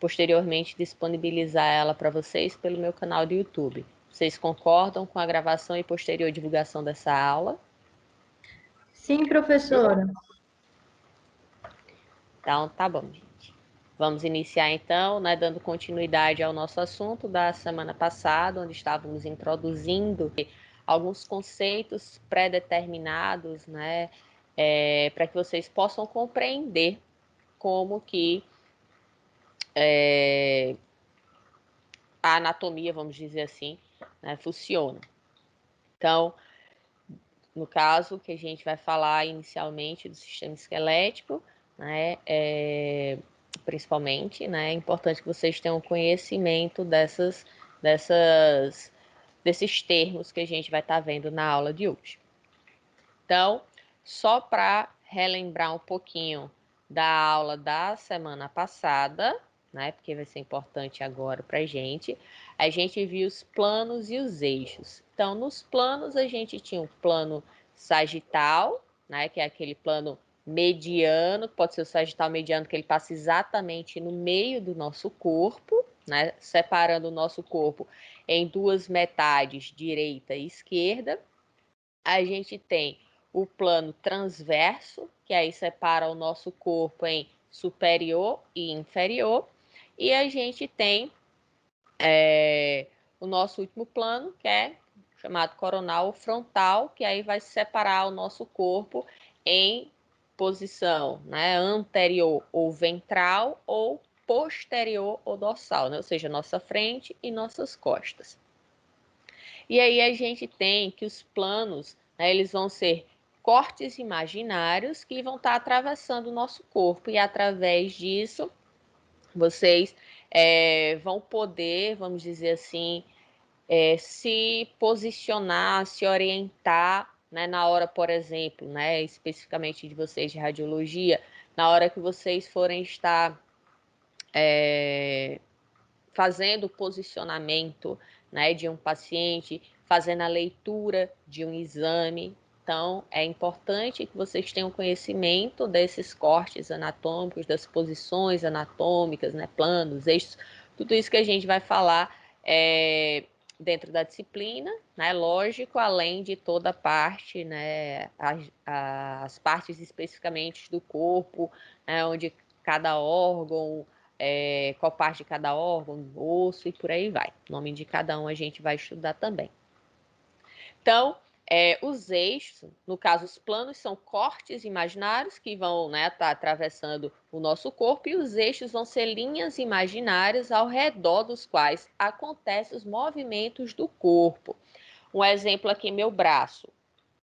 posteriormente disponibilizar ela para vocês pelo meu canal do YouTube. Vocês concordam com a gravação e posterior divulgação dessa aula? Sim, professora. Então, tá bom, gente. Vamos iniciar então, né, dando continuidade ao nosso assunto da semana passada, onde estávamos introduzindo alguns conceitos pré-determinados, né, para que vocês possam compreender como que a anatomia, vamos dizer assim, né, funciona. Então, no caso que a gente vai falar inicialmente do sistema esquelético, né, principalmente, né, é importante que vocês tenham conhecimento desses termos que a gente vai estar vendo na aula de hoje. Então, só para relembrar um pouquinho da aula da semana passada, né, porque vai ser importante agora para a gente viu os planos e os eixos. Então, nos planos, a gente tinha um plano sagital, né, que é aquele plano mediano, pode ser o sagital mediano, que ele passa exatamente no meio do nosso corpo, né, separando o nosso corpo em duas metades, direita e esquerda. A gente tem o plano transverso, que aí separa o nosso corpo em superior e inferior. E a gente tem o nosso último plano, que é chamado coronal frontal, que aí vai separar o nosso corpo em posição, né, anterior ou ventral ou posterior ou dorsal, né? Ou seja, nossa frente e nossas costas. E aí a gente tem que os planos, né, eles vão ser cortes imaginários que vão estar atravessando o nosso corpo e através disso vocês vão poder, vamos dizer assim, se posicionar, se orientar, né, na hora, por exemplo, né, especificamente de vocês de radiologia, na hora que vocês forem estar fazendo o posicionamento, né, de um paciente, fazendo a leitura de um exame. Então, é importante que vocês tenham conhecimento desses cortes anatômicos, das posições anatômicas, né, planos, eixos, tudo isso que a gente vai falar dentro da disciplina, né, lógico, além de toda a parte, né, as partes especificamente do corpo, né, onde cada órgão, qual parte de cada órgão, osso e por aí vai. O nome de cada um a gente vai estudar também. Então, os eixos, no caso, os planos são cortes imaginários que vão, né, estar atravessando o nosso corpo, e os eixos vão ser linhas imaginárias ao redor dos quais acontecem os movimentos do corpo. Um exemplo aqui, meu braço,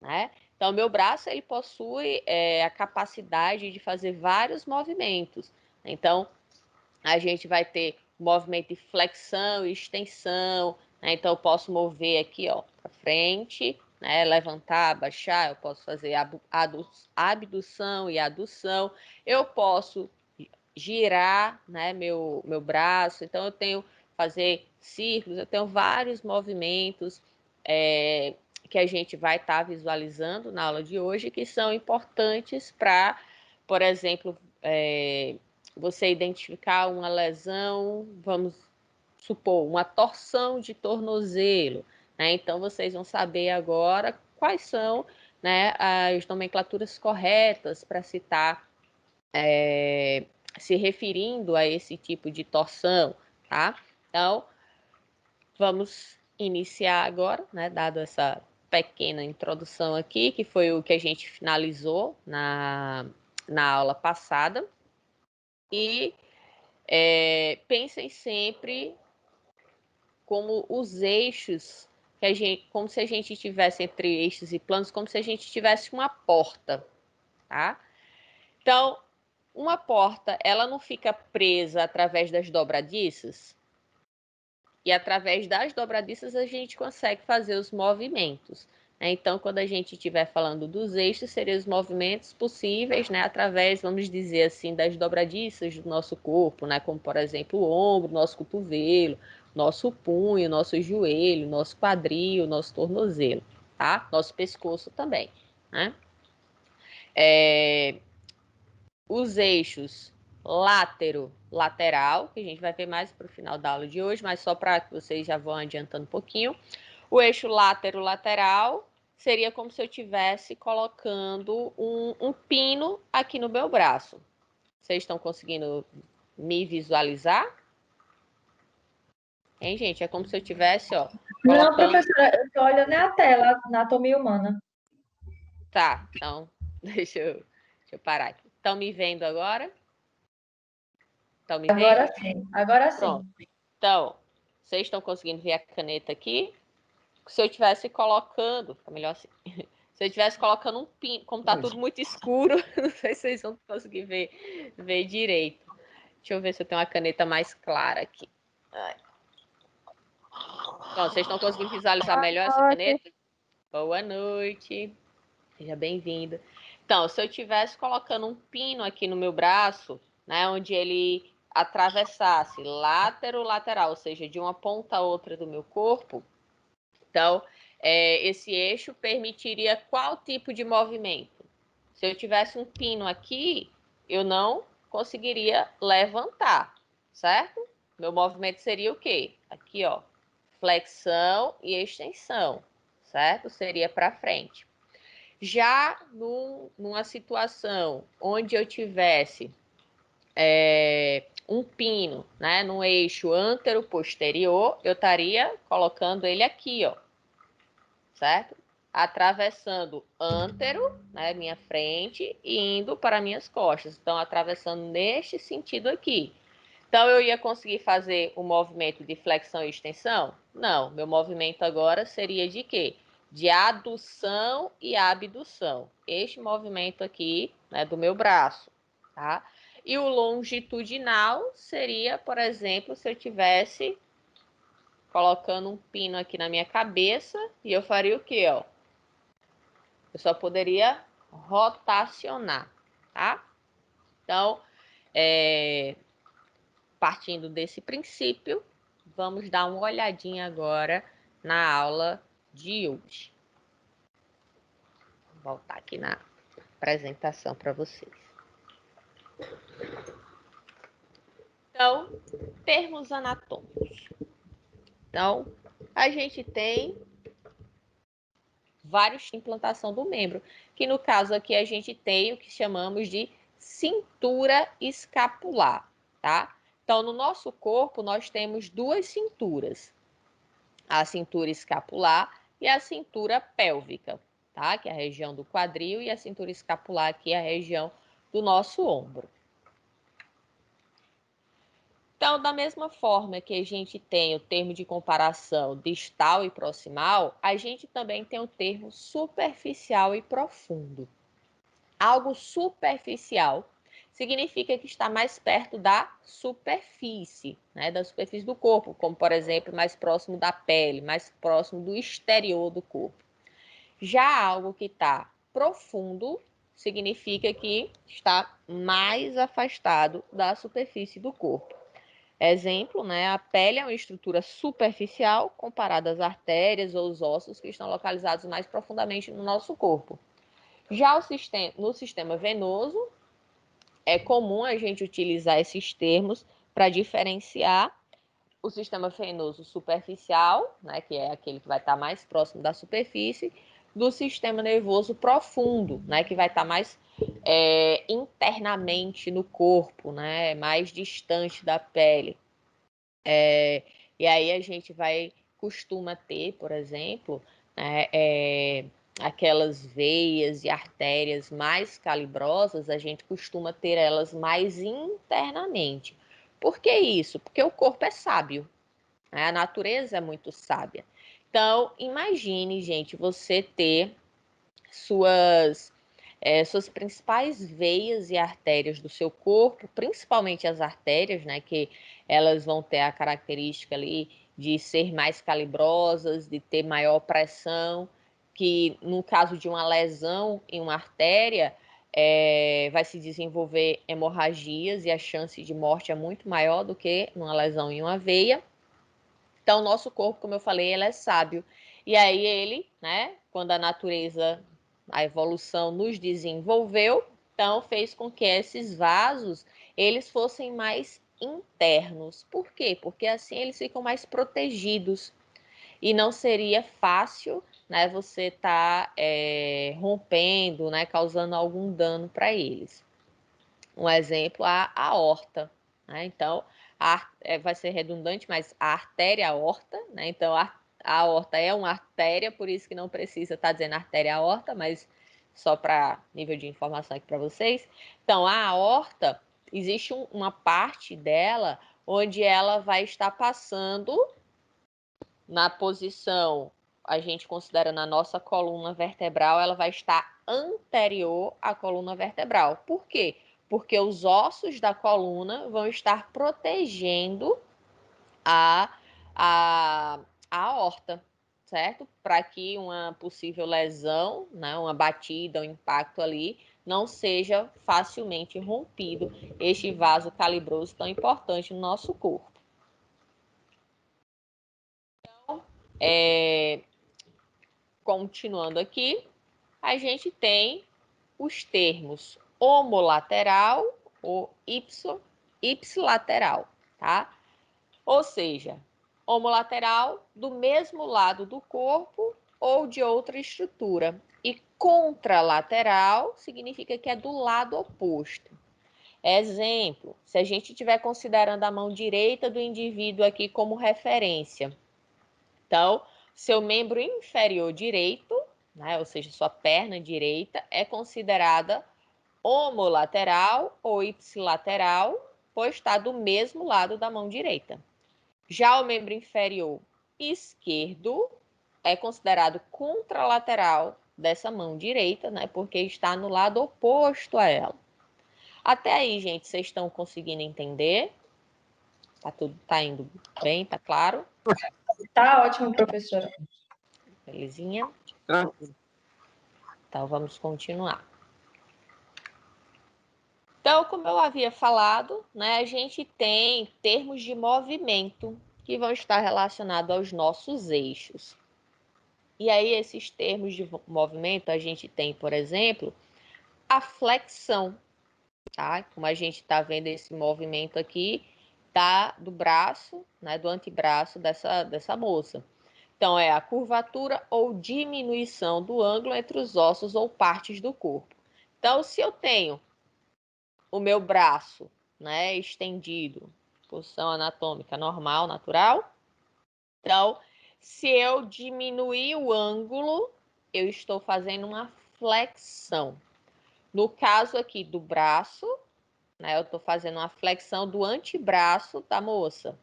né? Então, meu braço ele possui a capacidade de fazer vários movimentos. Então, a gente vai ter movimento de flexão e extensão, né? Então eu posso mover aqui, ó, para frente, né? Levantar, abaixar, eu posso fazer abdução e adução, eu posso girar, né, meu braço, então eu tenho fazer círculos, eu tenho vários movimentos que a gente vai estar visualizando na aula de hoje, que são importantes para, por exemplo, você identificar uma lesão, vamos supor, uma torção de tornozelo, né? Então, vocês vão saber agora quais são, né, as nomenclaturas corretas para citar, se referindo a esse tipo de torção, tá? Então, vamos iniciar agora, né, dado essa pequena introdução aqui, que foi o que a gente finalizou na aula passada. E pensem sempre como os eixos, que a gente, como se a gente tivesse entre eixos e planos, como se a gente tivesse uma porta, tá? Então, uma porta, ela não fica presa através das dobradiças? E através das dobradiças a gente consegue fazer os movimentos, né? Então, quando a gente estiver falando dos eixos, seriam os movimentos possíveis, né, através, vamos dizer assim, das dobradiças do nosso corpo, né, como, por exemplo, o ombro, nosso cotovelo, nosso punho, nosso joelho, nosso quadril, nosso tornozelo, tá? Nosso pescoço também, né? Os eixos, látero, lateral, que a gente vai ver mais para o final da aula de hoje, mas só para que vocês já vão adiantando um pouquinho. O eixo látero, lateral, seria como se eu estivesse colocando um pino aqui no meu braço. Vocês estão conseguindo me visualizar? Hein, gente? É como se eu tivesse, ó, Não, colocando... professora, eu tô olhando a tela, anatomia humana. Tá, então, deixa eu parar aqui. Estão me vendo agora? Estão me Agora vendo? sim, agora Pronto. sim. Então, vocês estão conseguindo ver a caneta aqui? Se eu estivesse colocando, fica melhor assim. Se eu estivesse colocando um pino, como tá tudo muito escuro, não sei se vocês vão conseguir ver direito. Deixa eu ver se eu tenho uma caneta mais clara aqui. Pronto, vocês estão conseguindo visualizar melhor essa caneta? Boa noite. Seja bem-vinda. Então, se eu estivesse colocando um pino aqui no meu braço, né, onde ele atravessasse lateral, ou seja, de uma ponta a outra do meu corpo, então, esse eixo permitiria qual tipo de movimento? Se eu tivesse um pino aqui, eu não conseguiria levantar, certo? Meu movimento seria o quê? Aqui, ó, flexão e extensão, certo? Seria para frente. Já numa situação onde eu tivesse um pino, né, no eixo antero-posterior, eu estaria colocando ele aqui, ó, certo? Atravessando antero, né, minha frente, e indo para minhas costas. Então, atravessando neste sentido aqui. Então, eu ia conseguir fazer o movimento de flexão e extensão? Não. Meu movimento agora seria de quê? De adução e abdução. Este movimento aqui, né, do meu braço, tá? E o longitudinal seria, por exemplo, se eu tivesse colocando um pino aqui na minha cabeça e eu faria o quê, ó? Eu só poderia rotacionar, tá? Então, partindo desse princípio, vamos dar uma olhadinha agora na aula de hoje. Vou voltar aqui na apresentação para vocês. Então, termos anatômicos. Então, a gente tem vários implantação do membro, que no caso aqui a gente tem o que chamamos de cintura escapular, tá? Então, no nosso corpo, nós temos duas cinturas, a cintura escapular e a cintura pélvica, tá? Que é a região do quadril, e a cintura escapular, que é a região do nosso ombro. Então, da mesma forma que a gente tem o termo de comparação distal e proximal, a gente também tem o termo superficial e profundo. Algo superficial significa que está mais perto da superfície, né, da superfície do corpo, como, por exemplo, mais próximo da pele, mais próximo do exterior do corpo. Já algo que está profundo significa que está mais afastado da superfície do corpo. Exemplo, né? A pele é uma estrutura superficial comparada às artérias ou os ossos que estão localizados mais profundamente no nosso corpo. Já no sistema venoso, é comum a gente utilizar esses termos para diferenciar o sistema venoso superficial, né, que é aquele que vai estar mais próximo da superfície, do sistema nervoso profundo, né, que vai estar mais internamente no corpo, né, mais distante da pele. E aí a gente costuma ter, por exemplo, aquelas veias e artérias mais calibrosas, a gente costuma ter elas mais internamente. Por que isso? Porque o corpo é sábio, né? A natureza é muito sábia. Então, imagine, gente, você ter suas principais veias e artérias do seu corpo, principalmente as artérias, né, que elas vão ter a característica ali de ser mais calibrosas, de ter maior pressão, que no caso de uma lesão em uma artéria, vai se desenvolver hemorragias e a chance de morte é muito maior do que numa lesão em uma veia. Então, o nosso corpo, como eu falei, ele é sábio. E aí ele, né, quando a natureza, a evolução nos desenvolveu, então fez com que esses vasos, eles fossem mais internos. Por quê? Porque assim eles ficam mais protegidos e não seria fácil, né, você tá rompendo, né, causando algum dano para eles. Um exemplo, a aorta, né? Então, vai ser redundante, mas a artéria aorta, né? Então, a aorta é uma artéria, por isso que não precisa estar dizendo artéria aorta, mas só para nível de informação aqui para vocês. Então, a aorta, existe uma parte dela onde ela vai estar passando na posição, a gente considera na nossa coluna vertebral, ela vai estar anterior à coluna vertebral. Por quê? Porque os ossos da coluna vão estar protegendo a, a, a aorta, certo? Para que uma possível lesão, né, uma batida, um impacto ali, não seja facilmente rompido este vaso calibroso tão importante no nosso corpo. Continuando aqui, a gente tem os termos homolateral ou ipsilateral, tá? Ou seja, homolateral do mesmo lado do corpo ou de outra estrutura. E contralateral significa que é do lado oposto. Exemplo, se a gente estiver considerando a mão direita do indivíduo aqui como referência. Então, seu membro inferior direito, né, ou seja, sua perna direita, é considerada homolateral ou ipsilateral, pois está do mesmo lado da mão direita. Já o membro inferior esquerdo é considerado contralateral dessa mão direita, né, porque está no lado oposto a ela. Até aí, gente, vocês estão conseguindo entender? Tá indo bem, tá claro? Tá ótimo, professora. Belezinha? Então, vamos continuar. Então, como eu havia falado, né, a gente tem termos de movimento que vão estar relacionados aos nossos eixos. E aí, esses termos de movimento, a gente tem, por exemplo, a flexão, tá? Como a gente está vendo esse movimento aqui, do braço, né, do antebraço dessa moça. Então, é a curvatura ou diminuição do ângulo entre os ossos ou partes do corpo. Então, se eu tenho o meu braço, né, estendido, posição anatômica normal, natural. Então, se eu diminuir o ângulo, eu estou fazendo uma flexão. No caso aqui do braço, né, eu estou fazendo uma flexão do antebraço da moça.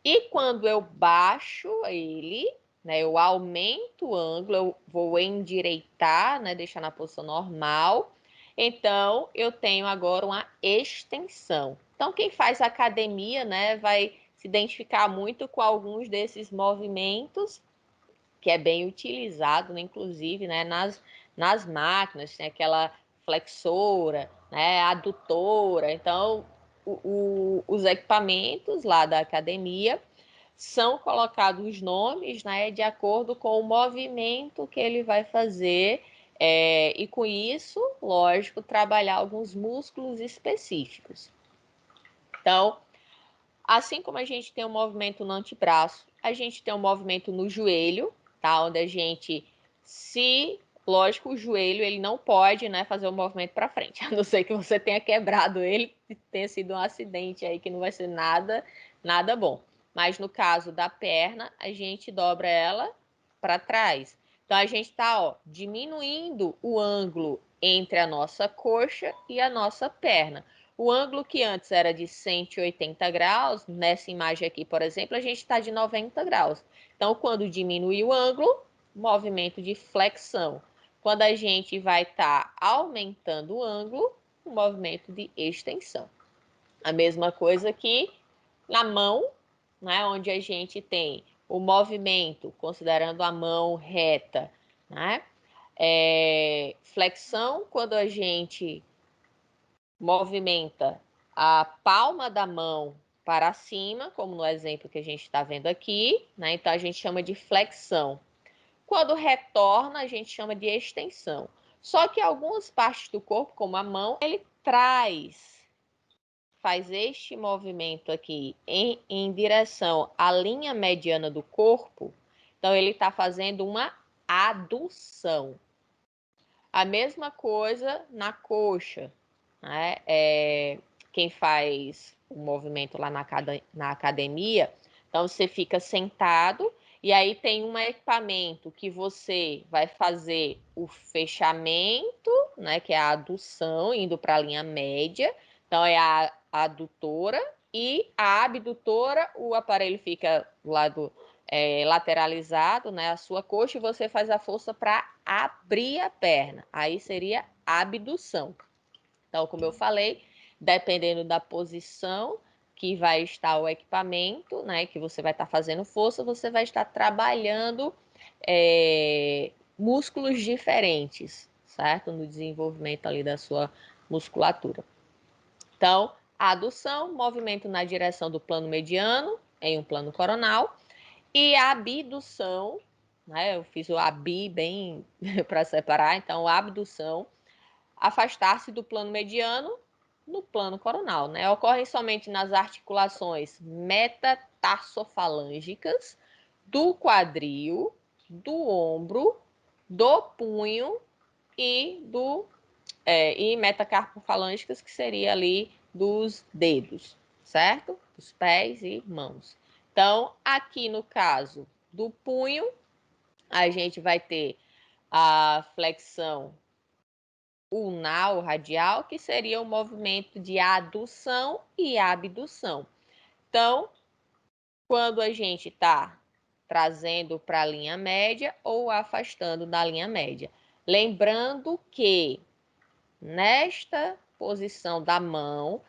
E quando eu baixo ele, né, eu aumento o ângulo, eu vou endireitar, né, deixar na posição normal. Então, eu tenho agora uma extensão. Então, quem faz academia, né, vai se identificar muito com alguns desses movimentos, que é bem utilizado, né, inclusive, né, nas máquinas, tem aquela flexora, né, adutora. Então, os equipamentos lá da academia são colocados os nomes, né, de acordo com o movimento que ele vai fazer, e com isso, lógico, trabalhar alguns músculos específicos. Então, assim como a gente tem um movimento no antebraço, a gente tem um movimento no joelho, tá? Onde a gente, lógico, o joelho ele não pode, né, fazer o movimento para frente, a não ser que você tenha quebrado ele, tenha sido um acidente aí que não vai ser nada bom. Mas no caso da perna, a gente dobra ela para trás. Então a gente está, ó, diminuindo o ângulo entre a nossa coxa e a nossa perna. O ângulo que antes era de 180 graus, nessa imagem aqui, por exemplo, a gente está de 90 graus. Então, quando diminui o ângulo, movimento de flexão. Quando a gente vai estar aumentando o ângulo, um movimento de extensão. A mesma coisa aqui na mão, né, onde a gente tem o movimento, considerando a mão reta, né? Flexão, quando a gente movimenta a palma da mão para cima, como no exemplo que a gente está vendo aqui, né? Então a gente chama de flexão. Quando retorna, a gente chama de extensão. Só que algumas partes do corpo, como a mão, ele traz faz este movimento aqui em direção à linha mediana do corpo, então ele está fazendo uma adução. A mesma coisa na coxa, né? Quem faz o movimento lá na academia, então você fica sentado e aí tem um equipamento que você vai fazer o fechamento, né? Que é a adução, indo para a linha média. Então é a adutora e a abdutora, o aparelho fica do lado lateralizado, né, a sua coxa, e você faz a força para abrir a perna. Aí seria abdução. Então, como eu falei, dependendo da posição que vai estar o equipamento, né, que você vai estar fazendo força, você vai estar trabalhando músculos diferentes, certo? No desenvolvimento ali da sua musculatura. Então, a adução, movimento na direção do plano mediano, em um plano coronal, e a abdução, né? Eu fiz o abi bem para separar, então a abdução, afastar-se do plano mediano no plano coronal, né? Ocorrem somente nas articulações metatarsofalângicas do quadril, do ombro, do punho e metacarpofalângicas, que seria ali dos dedos, certo? Dos pés e mãos. Então, aqui no caso do punho, a gente vai ter a flexão ulnar radial, que seria o movimento de adução e abdução. Então, quando a gente está trazendo para a linha média ou afastando da linha média. Lembrando que nesta posição da mão,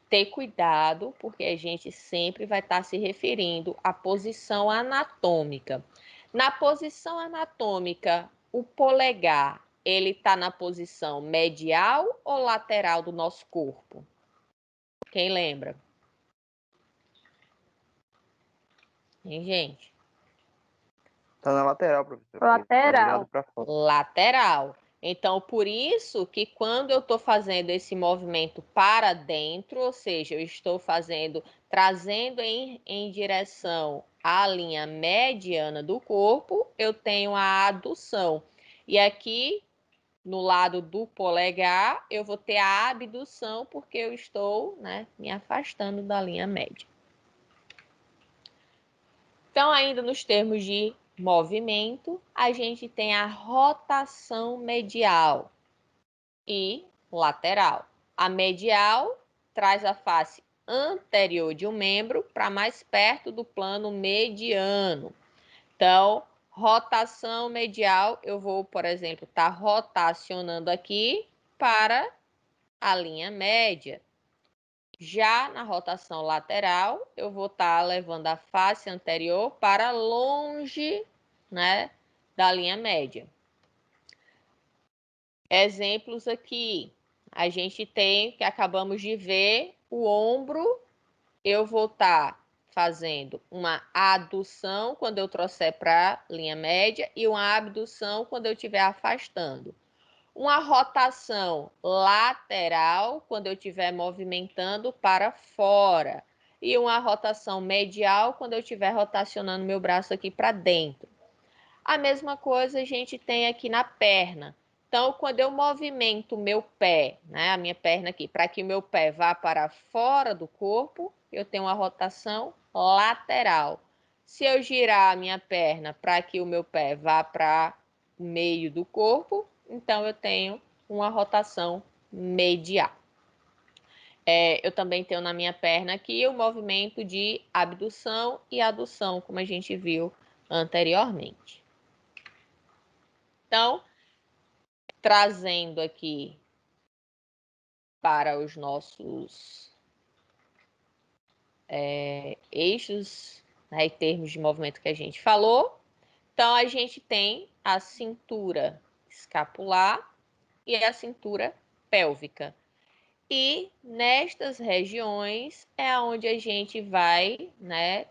ter cuidado, porque a gente sempre vai estar se referindo à posição anatômica. Na posição anatômica, o polegar, ele está na posição medial ou lateral do nosso corpo? Quem lembra? Hein, gente? Tá na lateral, professor. Tá virado Lateral. para fora. Lateral. Então, por isso que quando eu estou fazendo esse movimento para dentro, ou seja, eu estou trazendo em direção à linha mediana do corpo, eu tenho a adução. E aqui, no lado do polegar, eu vou ter a abdução, porque eu estou, né, me afastando da linha média. Então, ainda nos termos de movimento, a gente tem a rotação medial e lateral. A medial traz a face anterior de um membro para mais perto do plano mediano. Então, rotação medial, eu vou, por exemplo, estar rotacionando aqui para a linha média. Já na rotação lateral, eu vou estar levando a face anterior para longe, né, da linha média. Exemplos aqui, a gente tem, que acabamos de ver, o ombro, eu vou estar fazendo uma adução quando eu trouxer para a linha média e uma abdução quando eu estiver afastando. Uma rotação lateral, quando eu estiver movimentando para fora. E uma rotação medial, quando eu estiver rotacionando meu braço aqui para dentro. A mesma coisa a gente tem aqui na perna. Então, quando eu movimento o meu pé, né, a minha perna aqui, para que o meu pé vá para fora do corpo, eu tenho uma rotação lateral. Se eu girar a minha perna para que o meu pé vá para o meio do corpo, então eu tenho uma rotação medial. Eu também tenho na minha perna aqui o movimento de abdução e adução, como a gente viu anteriormente. Então, trazendo aqui para os nossos eixos, né, e termos de movimento que a gente falou. Então, a gente tem a cintura escapular e a cintura pélvica. E nestas regiões é onde a gente vai, né,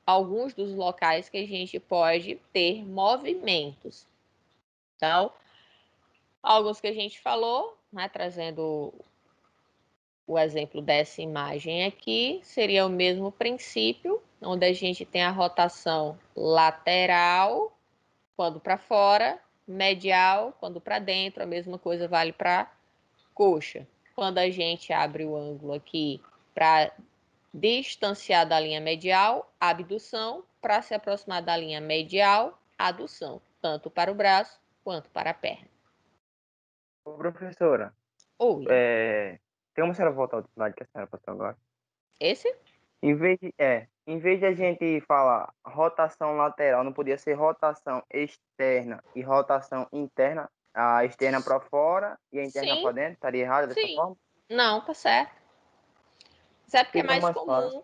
alguns dos locais que a gente pode ter movimentos. Então, alguns que a gente falou, né, trazendo o exemplo dessa imagem aqui seria o mesmo princípio, onde a gente tem a rotação lateral, quando para fora, medial, quando para dentro, a mesma coisa vale para coxa. Quando a gente abre o ângulo aqui para distanciar da linha medial, abdução, para se aproximar da linha medial, adução, tanto para o braço quanto para a perna. Ô, professora, Oi. tem uma senhora voltar ao slide que a senhora passou agora. Esse? Em vez de a gente falar rotação lateral, não podia ser rotação externa e rotação interna? A externa para fora e a interna Sim, para dentro? Estaria errado dessa sim. forma? Não, tá certo. Sabe porque é Fica mais mais fácil. comum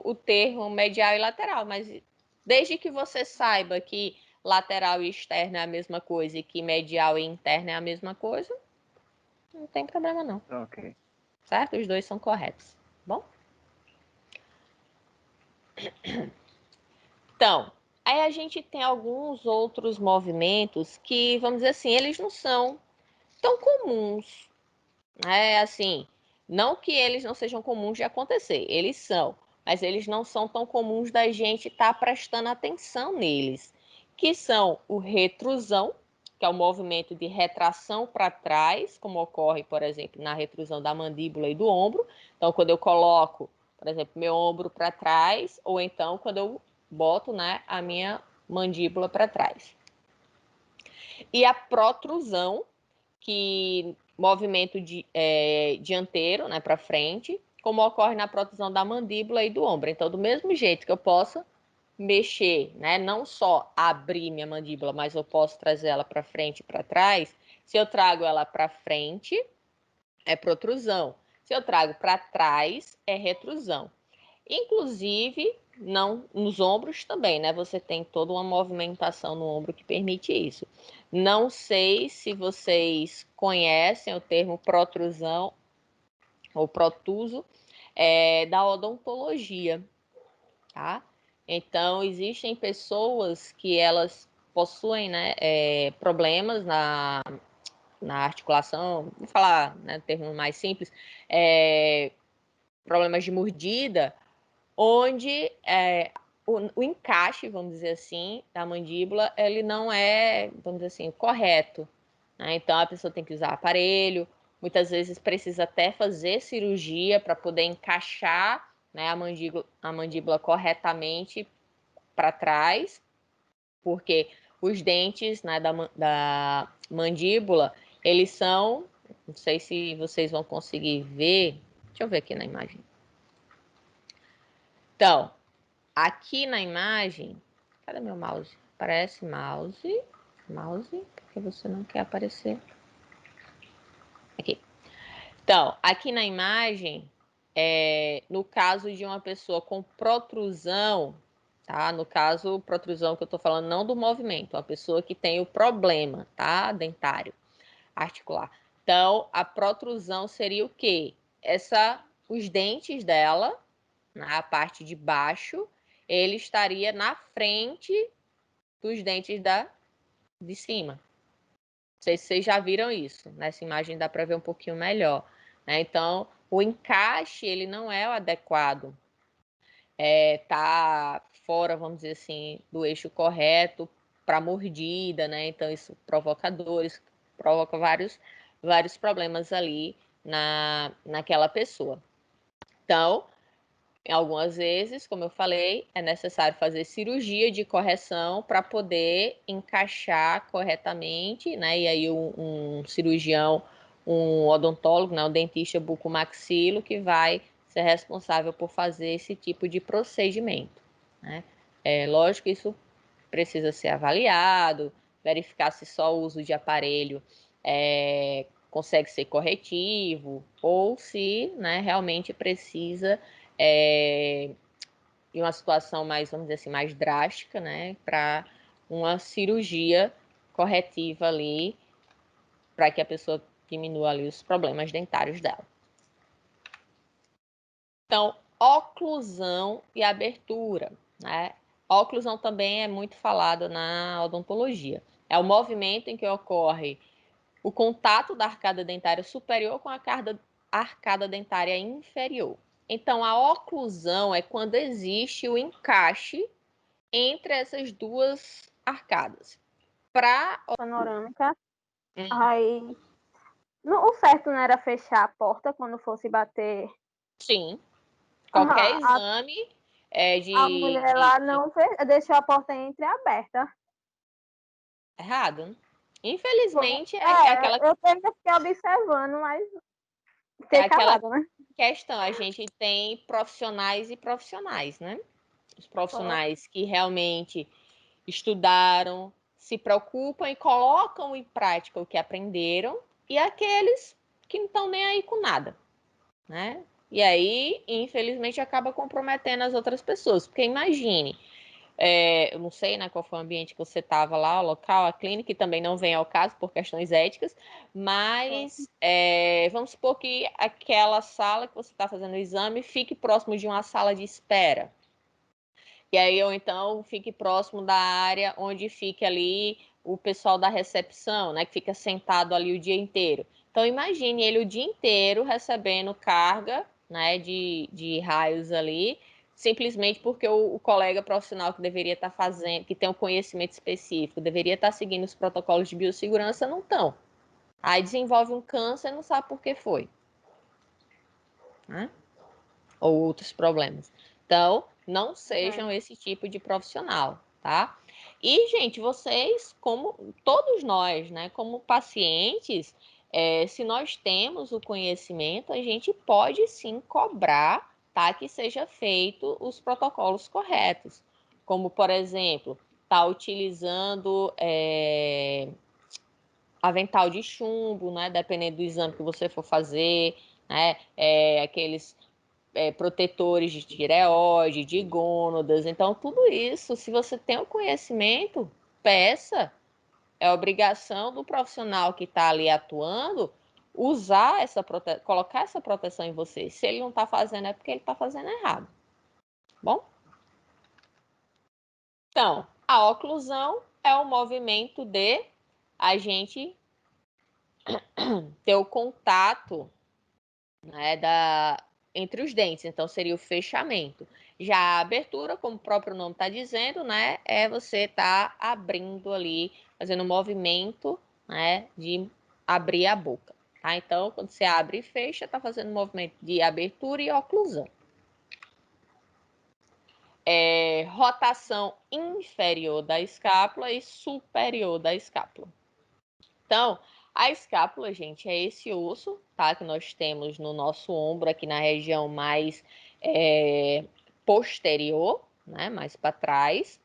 o termo medial e lateral, mas desde que você saiba que lateral e externo é a mesma coisa e que medial e interno é a mesma coisa, não tem problema não. Ok. Certo? Os dois são corretos. Bom? Então, aí a gente tem alguns outros movimentos que, vamos dizer assim, eles não são tão comuns. É assim, não que eles não sejam comuns de acontecer, eles são, mas eles não são tão comuns da gente estar prestando atenção neles, que são o retrusão, que é o movimento de retração para trás, como ocorre, por exemplo, na retrusão da mandíbula e do ombro. Então, quando eu coloco, por exemplo, meu ombro para trás, ou então quando eu boto, né, a minha mandíbula para trás. E a protrusão, que movimento dianteiro, né, para frente, como ocorre na protrusão da mandíbula e do ombro. Então, do mesmo jeito que eu posso mexer, né, não só abrir minha mandíbula, mas eu posso trazer ela para frente e para trás. Se eu trago ela para frente, é protrusão. Se eu trago para trás, é retrusão. Inclusive, não nos ombros também, né? Você tem toda uma movimentação no ombro que permite isso. Não sei se vocês conhecem o termo protrusão ou protuso da odontologia, tá? Então, existem pessoas que elas possuem, né, problemas na articulação, vou falar, né, termo mais simples, problemas de mordida, onde o encaixe, vamos dizer assim, da mandíbula, ele não é, vamos dizer assim, correto. Né? Então, a pessoa tem que usar aparelho, muitas vezes precisa até fazer cirurgia para poder encaixar, né, a mandíbula corretamente para trás, porque os dentes, né, da mandíbula, eles são, não sei se vocês vão conseguir ver, deixa eu ver aqui na imagem. Então, aqui na imagem, cadê meu mouse? Parece mouse, porque você não quer aparecer. Aqui. Então, aqui na imagem, no caso de uma pessoa com protrusão, tá? No caso, protrusão que eu tô falando não do movimento, a pessoa que tem o problema, tá? Dentário, articular. Então, a protrusão seria o quê? Os dentes dela, na parte de baixo, ele estaria na frente dos dentes de cima. Não sei se vocês já viram isso. Nessa imagem dá para ver um pouquinho melhor. Né? Então, o encaixe ele não é o adequado. Tá fora, vamos dizer assim, do eixo correto para mordida, né? Então, isso provoca dores, provoca vários problemas ali naquela pessoa. Então, algumas vezes, como eu falei, é necessário fazer cirurgia de correção para poder encaixar corretamente, né? E aí um cirurgião, um odontólogo, né? Um dentista bucomaxilo que vai ser responsável por fazer esse tipo de procedimento, né? Lógico que isso precisa ser avaliado, verificar se só o uso de aparelho consegue ser corretivo ou se, né, realmente precisa em uma situação mais, vamos dizer assim, mais drástica, né, para uma cirurgia corretiva ali, para que a pessoa diminua ali os problemas dentários dela. Então, oclusão e abertura, né? A oclusão também é muito falada na odontologia. É o movimento em que ocorre o contato da arcada dentária superior com a arcada dentária inferior. Então, a oclusão é quando existe o encaixe entre essas duas arcadas. Para panorâmica, aí o certo não era fechar a porta quando fosse bater. Sim, qualquer exame a mulher lá não deixou a porta entreaberta. Errado, né? Infelizmente, aquela... Eu tenho que ficar observando, mas é aquela calado, né? questão. A gente tem profissionais e profissionais, né? Os profissionais que realmente estudaram, se preocupam e colocam em prática o que aprenderam, e aqueles que não estão nem aí com nada, né? E aí, infelizmente, acaba comprometendo as outras pessoas. Porque imagine, eu não sei, né, qual foi o ambiente que você estava lá, o local, a clínica, e também não vem ao caso por questões éticas, mas vamos supor que aquela sala que você está fazendo o exame fique próximo de uma sala de espera. E aí, ou então, fique próximo da área onde fica ali o pessoal da recepção, né, que fica sentado ali o dia inteiro. Então, imagine ele o dia inteiro recebendo carga, né, de raios ali, simplesmente porque o colega profissional que deveria estar fazendo, que tem um conhecimento específico, deveria estar seguindo os protocolos de biossegurança, não estão. Aí desenvolve um câncer e não sabe por que foi. Né? Ou outros problemas. Então, não sejam esse tipo de profissional, tá? E, gente, vocês, como todos nós, né, como pacientes, se nós temos o conhecimento, a gente pode sim cobrar, tá, que seja feito os protocolos corretos. Como, por exemplo, tá utilizando avental de chumbo, né, dependendo do exame que você for fazer, né, aqueles protetores de tireoide, de gônadas. Então, tudo isso, se você tem o conhecimento, peça. É obrigação do profissional que está ali atuando usar colocar essa proteção em você. Se ele não está fazendo, é porque ele está fazendo errado. Bom? Então, a oclusão é o movimento de a gente ter o contato, né, entre os dentes. Então, seria o fechamento. Já a abertura, como o próprio nome está dizendo, né, é você estar abrindo ali, fazendo um movimento, né, de abrir a boca. Tá? Então, quando você abre e fecha, está fazendo um movimento de abertura e oclusão. Rotação inferior da escápula e superior da escápula. Então, a escápula, gente, é esse osso, tá? Que nós temos no nosso ombro, aqui na região mais posterior, né? Mais para trás.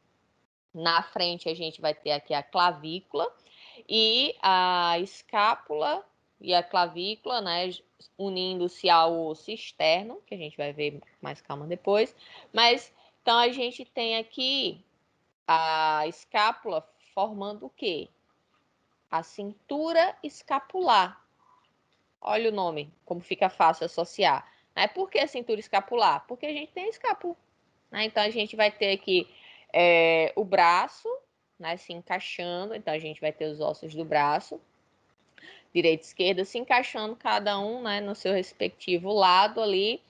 Na frente, a gente vai ter aqui a clavícula. E a escápula e a clavícula, né? Unindo-se ao osso externo, que a gente vai ver com mais calma depois. Mas, então, a gente tem aqui a escápula formando o quê? A cintura escapular. Olha o nome, como fica fácil associar. Por que a cintura escapular? Porque a gente tem a escápula. Né? Então, a gente vai ter aqui o braço, né, se encaixando. Então, a gente vai ter os ossos do braço, direita e esquerda, se encaixando cada um, né, no seu respectivo lado ali,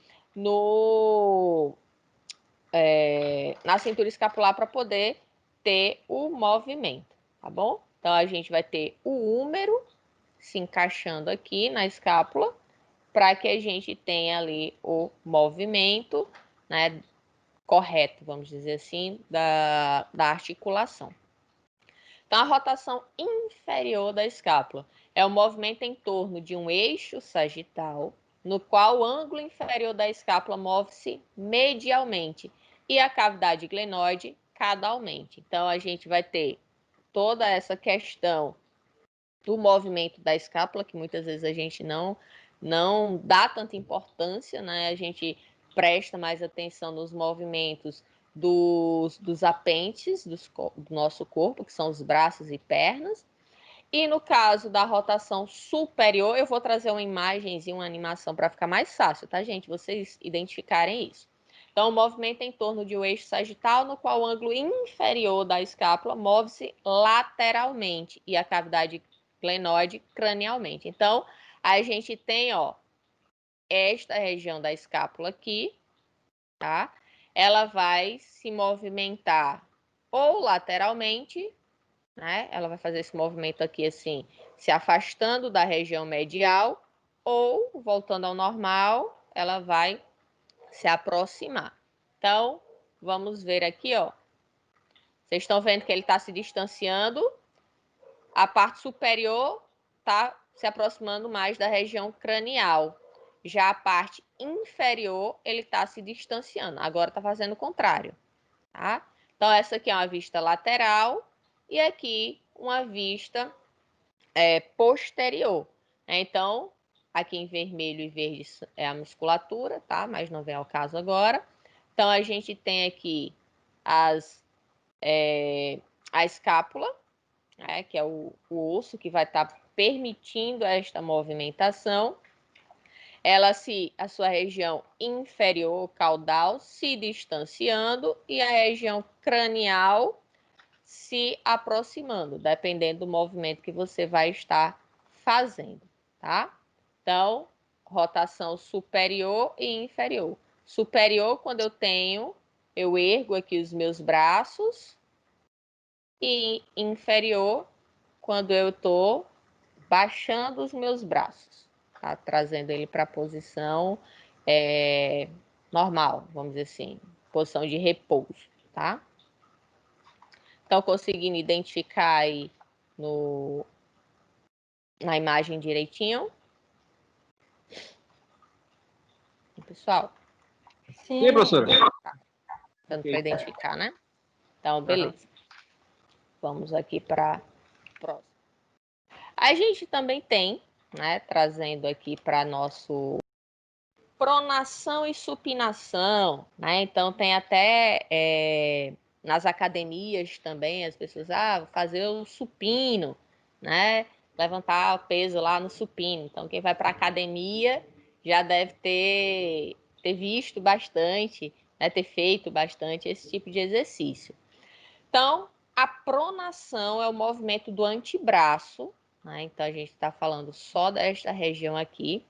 na cintura escapular, para poder ter o movimento, tá bom? Então, a gente vai ter o húmero se encaixando aqui na escápula, para que a gente tenha ali o movimento, né, correto, vamos dizer assim, da articulação. Então, a rotação inferior da escápula é o movimento em torno de um eixo sagital, no qual o ângulo inferior da escápula move-se medialmente e a cavidade glenoide caudalmente. Então, a gente vai ter toda essa questão do movimento da escápula, que muitas vezes a gente não dá tanta importância, né? A gente presta mais atenção nos movimentos dos apêndices do nosso corpo, que são os braços e pernas. E no caso da rotação superior, eu vou trazer uma imagem e uma animação para ficar mais fácil, tá, gente? Vocês identificarem isso. Então, o movimento é em torno de um eixo sagital, no qual o ângulo inferior da escápula move-se lateralmente e a cavidade glenoide cranialmente. Então, a gente tem, esta região da escápula aqui, tá? Ela vai se movimentar ou lateralmente, né? Ela vai fazer esse movimento aqui assim, se afastando da região medial, ou voltando ao normal, ela vai se aproximar. Então, vamos ver aqui, ó. Vocês estão vendo que ele está se distanciando. A parte superior está se aproximando mais da região cranial. Já a parte inferior, ele está se distanciando. Agora está fazendo o contrário, tá? Então, essa aqui é uma vista lateral e aqui uma vista posterior. Então, aqui em vermelho e verde é a musculatura, tá? Mas não vem ao caso agora. Então, a gente tem aqui a escápula, né, que é o osso que vai estar permitindo esta movimentação. A sua região inferior, caudal, se distanciando e a região cranial se aproximando, dependendo do movimento que você vai estar fazendo, tá? Então, rotação superior e inferior. Superior, quando eu ergo aqui os meus braços, e inferior, quando eu estou baixando os meus braços, tá? Trazendo ele para a posição normal, vamos dizer assim, posição de repouso, tá? Então, conseguindo identificar aí na imagem direitinho. Pessoal? Sim, professora. Tá. Dando para identificar, né? Então, beleza. Vamos aqui para a próxima. A gente também tem, né, trazendo aqui para nosso pronação e supinação, né? Então tem até nas academias também as pessoas vou fazer o supino, né? Levantar o peso lá no supino. Então quem vai para academia já deve ter visto bastante, né? Ter feito bastante esse tipo de exercício. Então a pronação é o movimento do antebraço, né? Então a gente está falando só desta região aqui.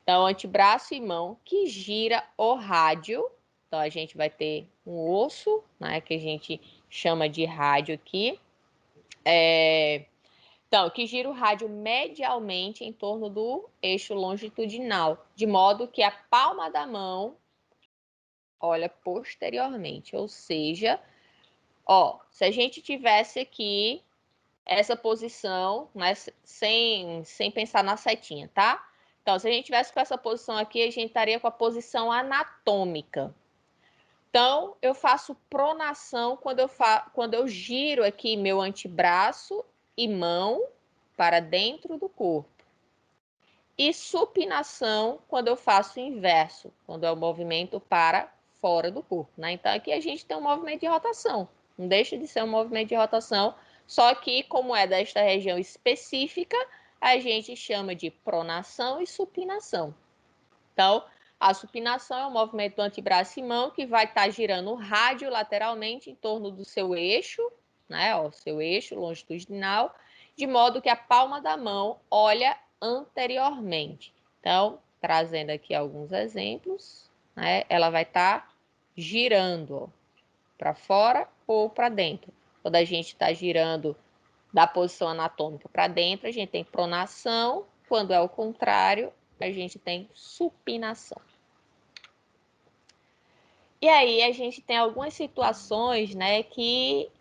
Então, antebraço e mão que gira o rádio. Então, a gente vai ter um osso, né, que a gente chama de rádio aqui. Então, que gira o rádio medialmente em torno do eixo longitudinal, de modo que a palma da mão olha posteriormente. Ou seja, se a gente tivesse aqui essa posição, né, sem pensar na setinha, tá? Então, se a gente tivesse com essa posição aqui, a gente estaria com a posição anatômica. Então, eu faço pronação quando eu giro aqui meu antebraço e mão para dentro do corpo. E supinação quando eu faço o inverso, quando é o movimento para fora do corpo, né? Então, aqui a gente tem um movimento de rotação. Não deixa de ser um movimento de rotação, só que, como é desta região específica, a gente chama de pronação e supinação. Então, a supinação é o movimento do antebraço e mão que vai estar girando o rádio lateralmente em torno do seu eixo, né? Seu eixo longitudinal, de modo que a palma da mão olha anteriormente. Então, trazendo aqui alguns exemplos, né? Ela vai estar girando para fora ou para dentro. Quando a gente está girando da posição anatômica para dentro, a gente tem pronação. Quando é o contrário, a gente tem supinação. E aí a gente tem algumas situações, né, que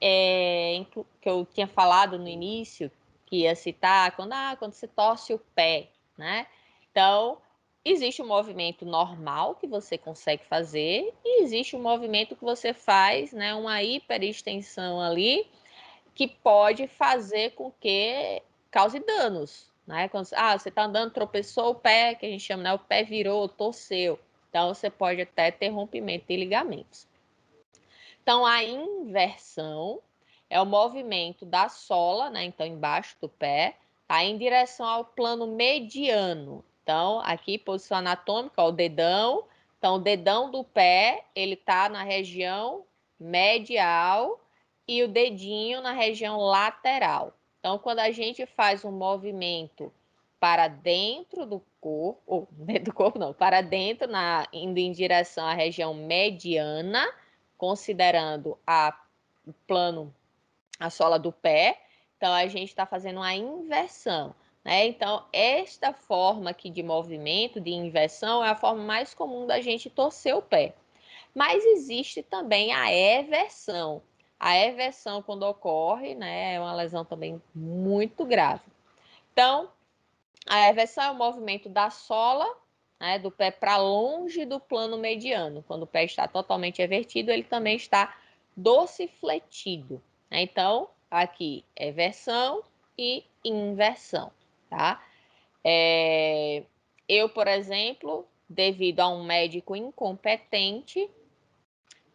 eu tinha falado no início, que ia citar, quando você torce o pé, né? Então, existe um movimento normal que você consegue fazer e existe um movimento que você faz, né, uma hiperextensão ali, que pode fazer com que cause danos, né? Quando você está andando, tropeçou o pé, que a gente chama, né, o pé virou, torceu. Então, você pode até ter rompimento de ligamentos. Então, a inversão é o movimento da sola, né? Então, embaixo do pé, tá? Em direção ao plano mediano. Então, aqui, posição anatômica, o dedão. Então, o dedão do pé, ele tá na região medial e o dedinho na região lateral. Então, quando a gente faz um movimento para dentro do corpo, ou dentro do corpo não, para dentro, indo em direção à região mediana, considerando o plano, a sola do pé. Então, a gente está fazendo uma inversão, né? Então, esta forma aqui de movimento, de inversão, é a forma mais comum da gente torcer o pé. Mas existe também a eversão. A eversão, quando ocorre, né, é uma lesão também muito grave. Então, a eversão é o movimento da sola, né, do pé para longe do plano mediano. Quando o pé está totalmente evertido, ele também está dorsifletido. Então, aqui, eversão e inversão, tá? Eu, por exemplo, devido a um médico incompetente,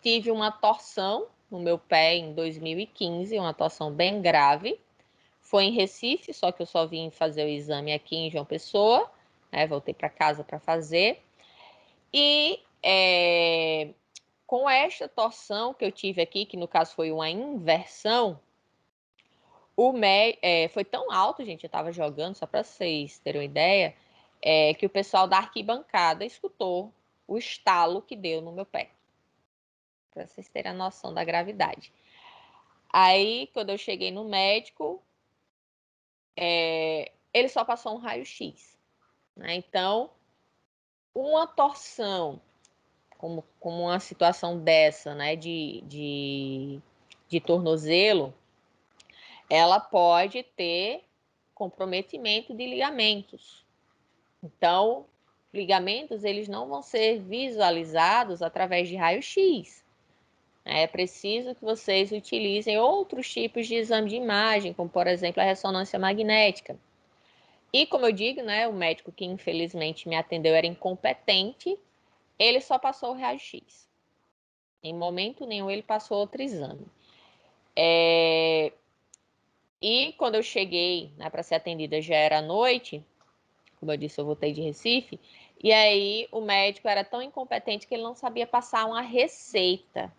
tive uma torção no meu pé em 2015, uma torção bem grave. Foi em Recife, só que eu só vim fazer o exame aqui em João Pessoa, né? Voltei para casa para fazer. E com esta torção que eu tive aqui, que no caso foi uma inversão, foi tão alto, gente, eu estava jogando, só para vocês terem uma ideia, que o pessoal da arquibancada escutou o estalo que deu no meu pé. Para vocês terem a noção da gravidade. Aí, quando eu cheguei no médico, ele só passou um raio-x, né? Então, uma torção, como uma situação dessa, né, de tornozelo, ela pode ter comprometimento de ligamentos. Então, ligamentos, eles não vão ser visualizados através de raio-x. É preciso que vocês utilizem outros tipos de exame de imagem, como, por exemplo, a ressonância magnética. E, como eu digo, né, o médico que infelizmente me atendeu era incompetente, ele só passou o raio-x. Em momento nenhum ele passou outro exame. E quando eu cheguei, né, para ser atendida já era noite, como eu disse, eu voltei de Recife, e aí o médico era tão incompetente que ele não sabia passar uma receita.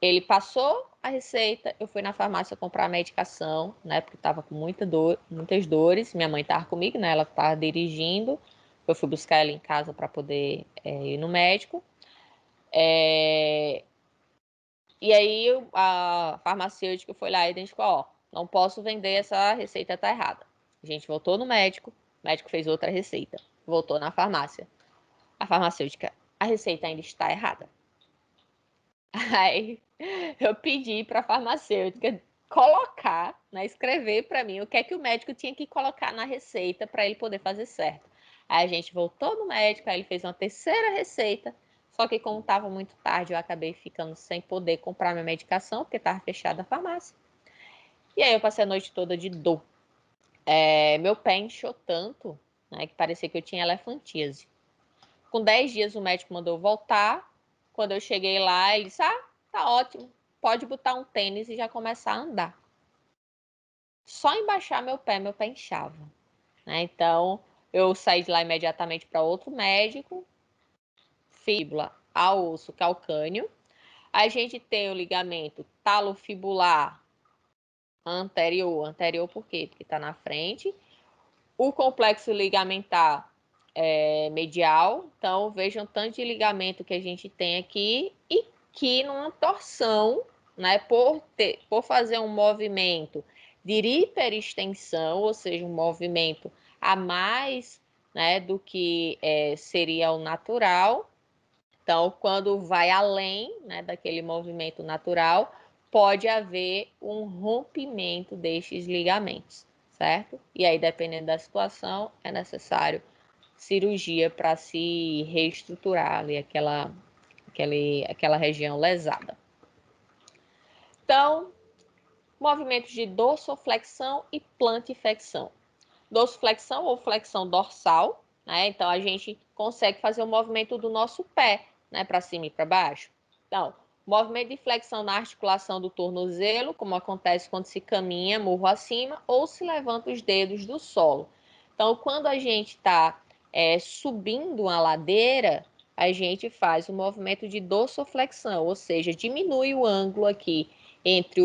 Ele passou a receita, eu fui na farmácia comprar a medicação, né, porque estava com muitas dores. Minha mãe estava comigo, né, ela estava dirigindo. Eu fui buscar ela em casa para poder ir no médico. E aí a farmacêutica foi lá e identificou, ó, não posso vender, essa receita tá errada. A gente voltou no médico, o médico fez outra receita, voltou na farmácia. A farmacêutica, a receita ainda está errada. Aí eu pedi para a farmacêutica colocar, né, escrever para mim o que é que o médico tinha que colocar na receita para ele poder fazer certo. Aí a gente voltou no médico, aí ele fez uma terceira receita, só que como estava muito tarde, eu acabei ficando sem poder comprar minha medicação, porque estava fechada a farmácia. E aí eu passei a noite toda de dor. Meu pé inchou tanto, né, que parecia que eu tinha elefantíase. Com 10 dias o médico mandou voltar. Quando eu cheguei lá, ele disse, tá ótimo, pode botar um tênis e já começar a andar. Só em baixar meu pé inchava, né? Então, eu saí de lá imediatamente para outro médico, fíbula ao osso calcâneo. A gente tem o ligamento talofibular anterior por quê? Porque está na frente. O complexo ligamentar medial. Então, vejam tanto de ligamento que a gente tem aqui e que numa torção, né, por fazer um movimento de hiperextensão, ou seja, um movimento a mais, né, do que seria o natural. Então, quando vai além, né, daquele movimento natural, pode haver um rompimento destes ligamentos, certo? E aí, dependendo da situação, é necessário cirurgia para se reestruturar ali aquela região lesada. Então, movimentos de dorsoflexão e plantiflexão. Dorsoflexão ou flexão dorsal, né? Então, a gente consegue fazer o movimento do nosso pé, né, para cima e para baixo. Então, movimento de flexão na articulação do tornozelo, como acontece quando se caminha morro acima ou se levanta os dedos do solo. Então, quando a gente está subindo uma ladeira, a gente faz o movimento de dorsoflexão, ou seja, diminui o ângulo aqui entre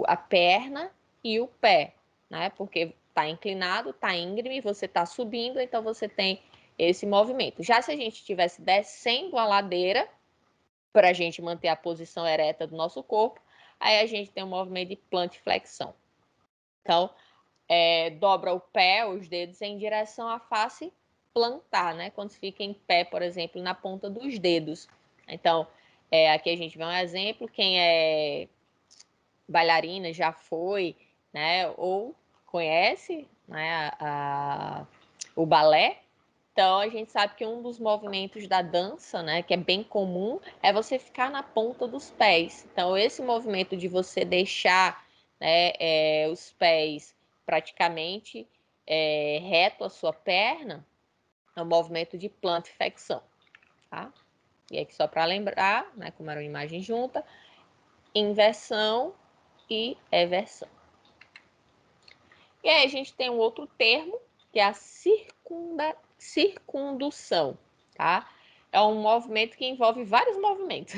a perna e o pé, né? Porque está inclinado, está íngreme, você está subindo, então você tem esse movimento. Já se a gente estivesse descendo a ladeira, para a gente manter a posição ereta do nosso corpo, aí a gente tem um movimento de plantiflexão. Então, dobra o pé, os dedos em direção à face plantar, né? Quando fica em pé, por exemplo, na ponta dos dedos. Então, aqui a gente vê um exemplo, quem é bailarina já foi, né? Ou conhece, né? O balé. Então, a gente sabe que um dos movimentos da dança, né, que é bem comum, é você ficar na ponta dos pés. Então, esse movimento de você deixar, né, os pés praticamente reto a sua perna, é um movimento de plantiflexão, tá? E aqui só para lembrar, né, como era uma imagem junta, inversão e eversão. E aí a gente tem um outro termo, que é a circundução, tá? É um movimento que envolve vários movimentos.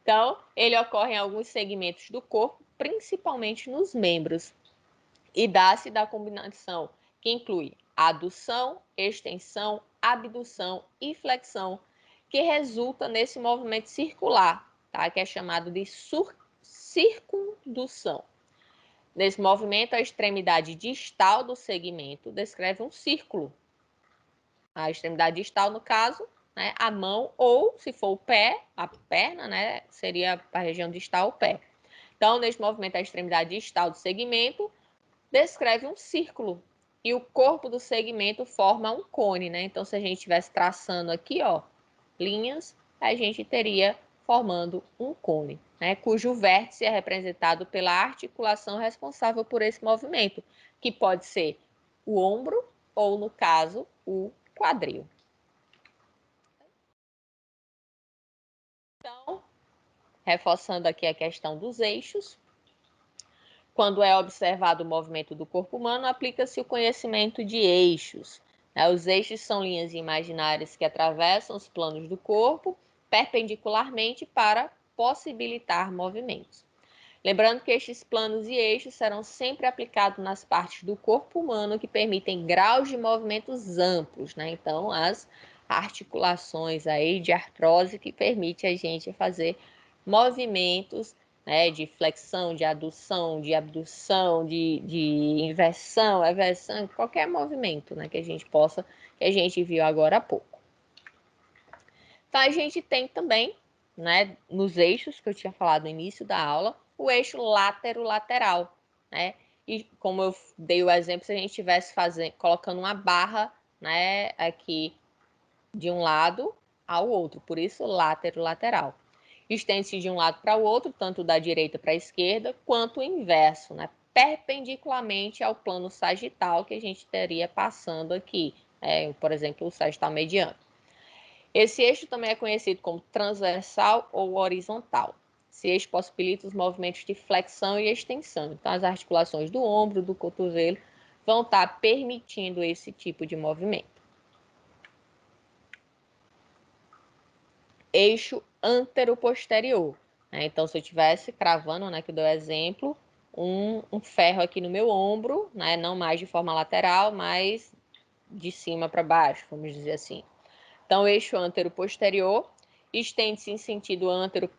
Então, ele ocorre em alguns segmentos do corpo, principalmente nos membros, e dá-se da combinação que inclui adução, extensão, abdução e flexão, que resulta nesse movimento circular, tá? Que é chamado de circundução. Nesse movimento, a extremidade distal do segmento descreve um círculo. A extremidade distal, no caso, né, a mão, ou, se for o pé, a perna, né, seria a região distal, o pé. Então, nesse movimento, a extremidade distal do segmento descreve um círculo. E o corpo do segmento forma um cone, né? Então, se a gente estivesse traçando aqui, ó, linhas, a gente teria formando um cone, né, cujo vértice é representado pela articulação responsável por esse movimento, que pode ser o ombro ou, no caso, o quadril. Então, reforçando aqui a questão dos eixos, quando é observado o movimento do corpo humano, aplica-se o conhecimento de eixos. Os eixos são linhas imaginárias que atravessam os planos do corpo perpendicularmente para possibilitar movimentos. Lembrando que estes planos e eixos serão sempre aplicados nas partes do corpo humano que permitem graus de movimentos amplos, né? Então, as articulações aí de artrose que permite a gente fazer movimentos, né, de flexão, de adução, de abdução, de inversão, eversão, qualquer movimento, né, que a gente viu agora há pouco. Então, a gente tem também, né, nos eixos que eu tinha falado no início da aula, o eixo látero-lateral, né? E como eu dei o exemplo, se a gente estivesse colocando uma barra, né, aqui de um lado ao outro, por isso látero-lateral. Estende-se de um lado para o outro, tanto da direita para a esquerda, quanto o inverso, né? Perpendicularmente ao plano sagital que a gente teria passando aqui, por exemplo, o sagital mediano. Esse eixo também é conhecido como transversal ou horizontal. Esse eixo possibilita os movimentos de flexão e extensão. Então, as articulações do ombro, do cotovelo, vão estar permitindo esse tipo de movimento. Eixo antero-posterior. Então, se eu estivesse cravando, né, que eu dou exemplo, um ferro aqui no meu ombro, né, não mais de forma lateral, mas de cima para baixo, vamos dizer assim. Então, o eixo antero-posterior estende-se em sentido antero,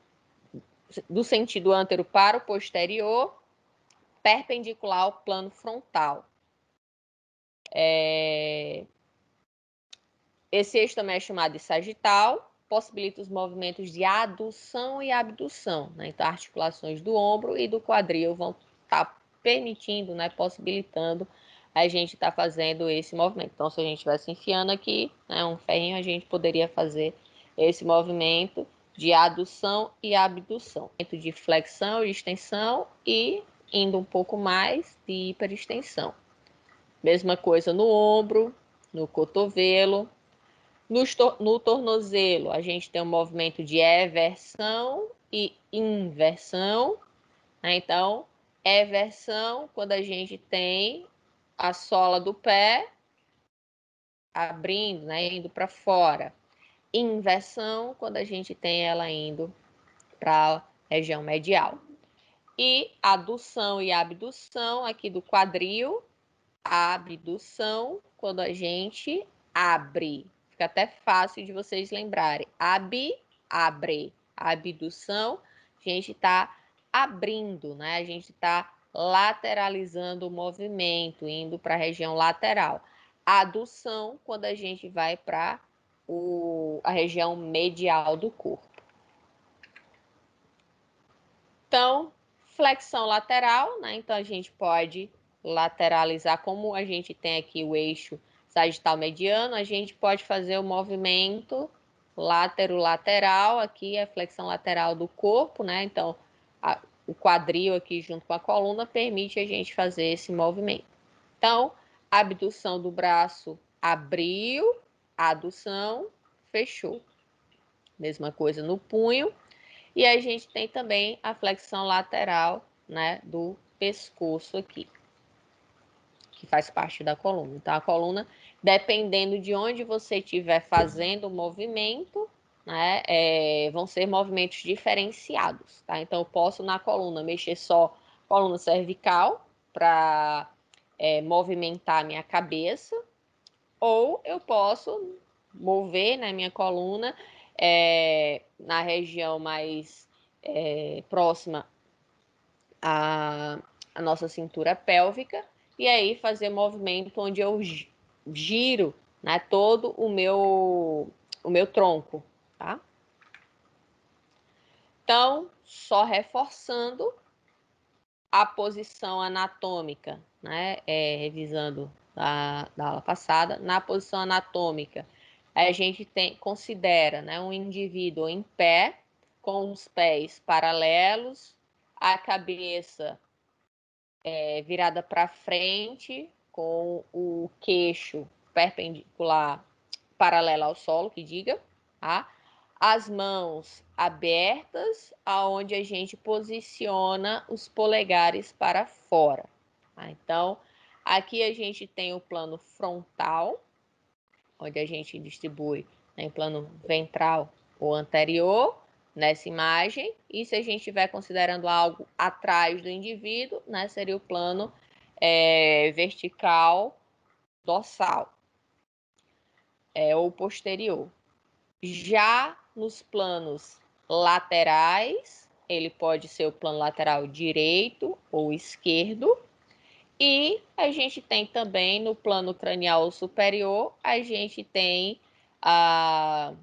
do sentido antero para o posterior, perpendicular ao plano frontal. Esse eixo também é chamado de sagital, possibilita os movimentos de adução e abdução, né? Então, articulações do ombro e do quadril vão estar permitindo, né, possibilitando a gente estar fazendo esse movimento. Então, se a gente estivesse enfiando aqui, né, um ferrinho, a gente poderia fazer esse movimento de adução e abdução, de flexão e extensão e indo um pouco mais de hiperextensão. Mesma coisa no ombro, no cotovelo. No tornozelo, a gente tem um movimento de eversão e inversão. Então, eversão, quando a gente tem a sola do pé abrindo, né, indo para fora. Inversão, quando a gente tem ela indo para a região medial. E adução e abdução aqui do quadril, abdução, quando a gente abre. Fica até fácil de vocês lembrarem. Abre. Abdução, a gente está abrindo, né? A gente está lateralizando o movimento, indo para a região lateral. Adução, quando a gente vai para a região medial do corpo. Então, flexão lateral, né? Então, a gente pode lateralizar, como a gente tem aqui o eixo sagital mediano, a gente pode fazer o movimento látero-lateral, aqui é a flexão lateral do corpo, né? Então, o quadril aqui junto com a coluna permite a gente fazer esse movimento. Então, abdução do braço, abriu, adução, fechou. Mesma coisa no punho. E a gente tem também a flexão lateral, né, do pescoço aqui, que faz parte da coluna. Então, a coluna, dependendo de onde você estiver fazendo o movimento, né, vão ser movimentos diferenciados, tá? Então, eu posso na coluna mexer só coluna cervical para movimentar a minha cabeça, ou eu posso mover na minha coluna na região mais próxima à nossa cintura pélvica, e aí fazer movimento onde eu giro, né, todo o meu tronco, tá? Então, só reforçando a posição anatômica, né, revisando da aula passada, na posição anatômica, a gente considera, né, um indivíduo em pé, com os pés paralelos, a cabeça virada para frente, com o queixo perpendicular, paralelo ao solo, que diga, tá? As mãos abertas, aonde a gente posiciona os polegares para fora. Tá? Então, aqui a gente tem o plano frontal, onde a gente distribui, né, em plano ventral ou anterior, nessa imagem. E se a gente estiver considerando algo atrás do indivíduo, né, seria o plano vertical dorsal ou posterior. Já nos planos laterais, ele pode ser o plano lateral direito ou esquerdo. E a gente tem também no plano cranial superior, a gente tem a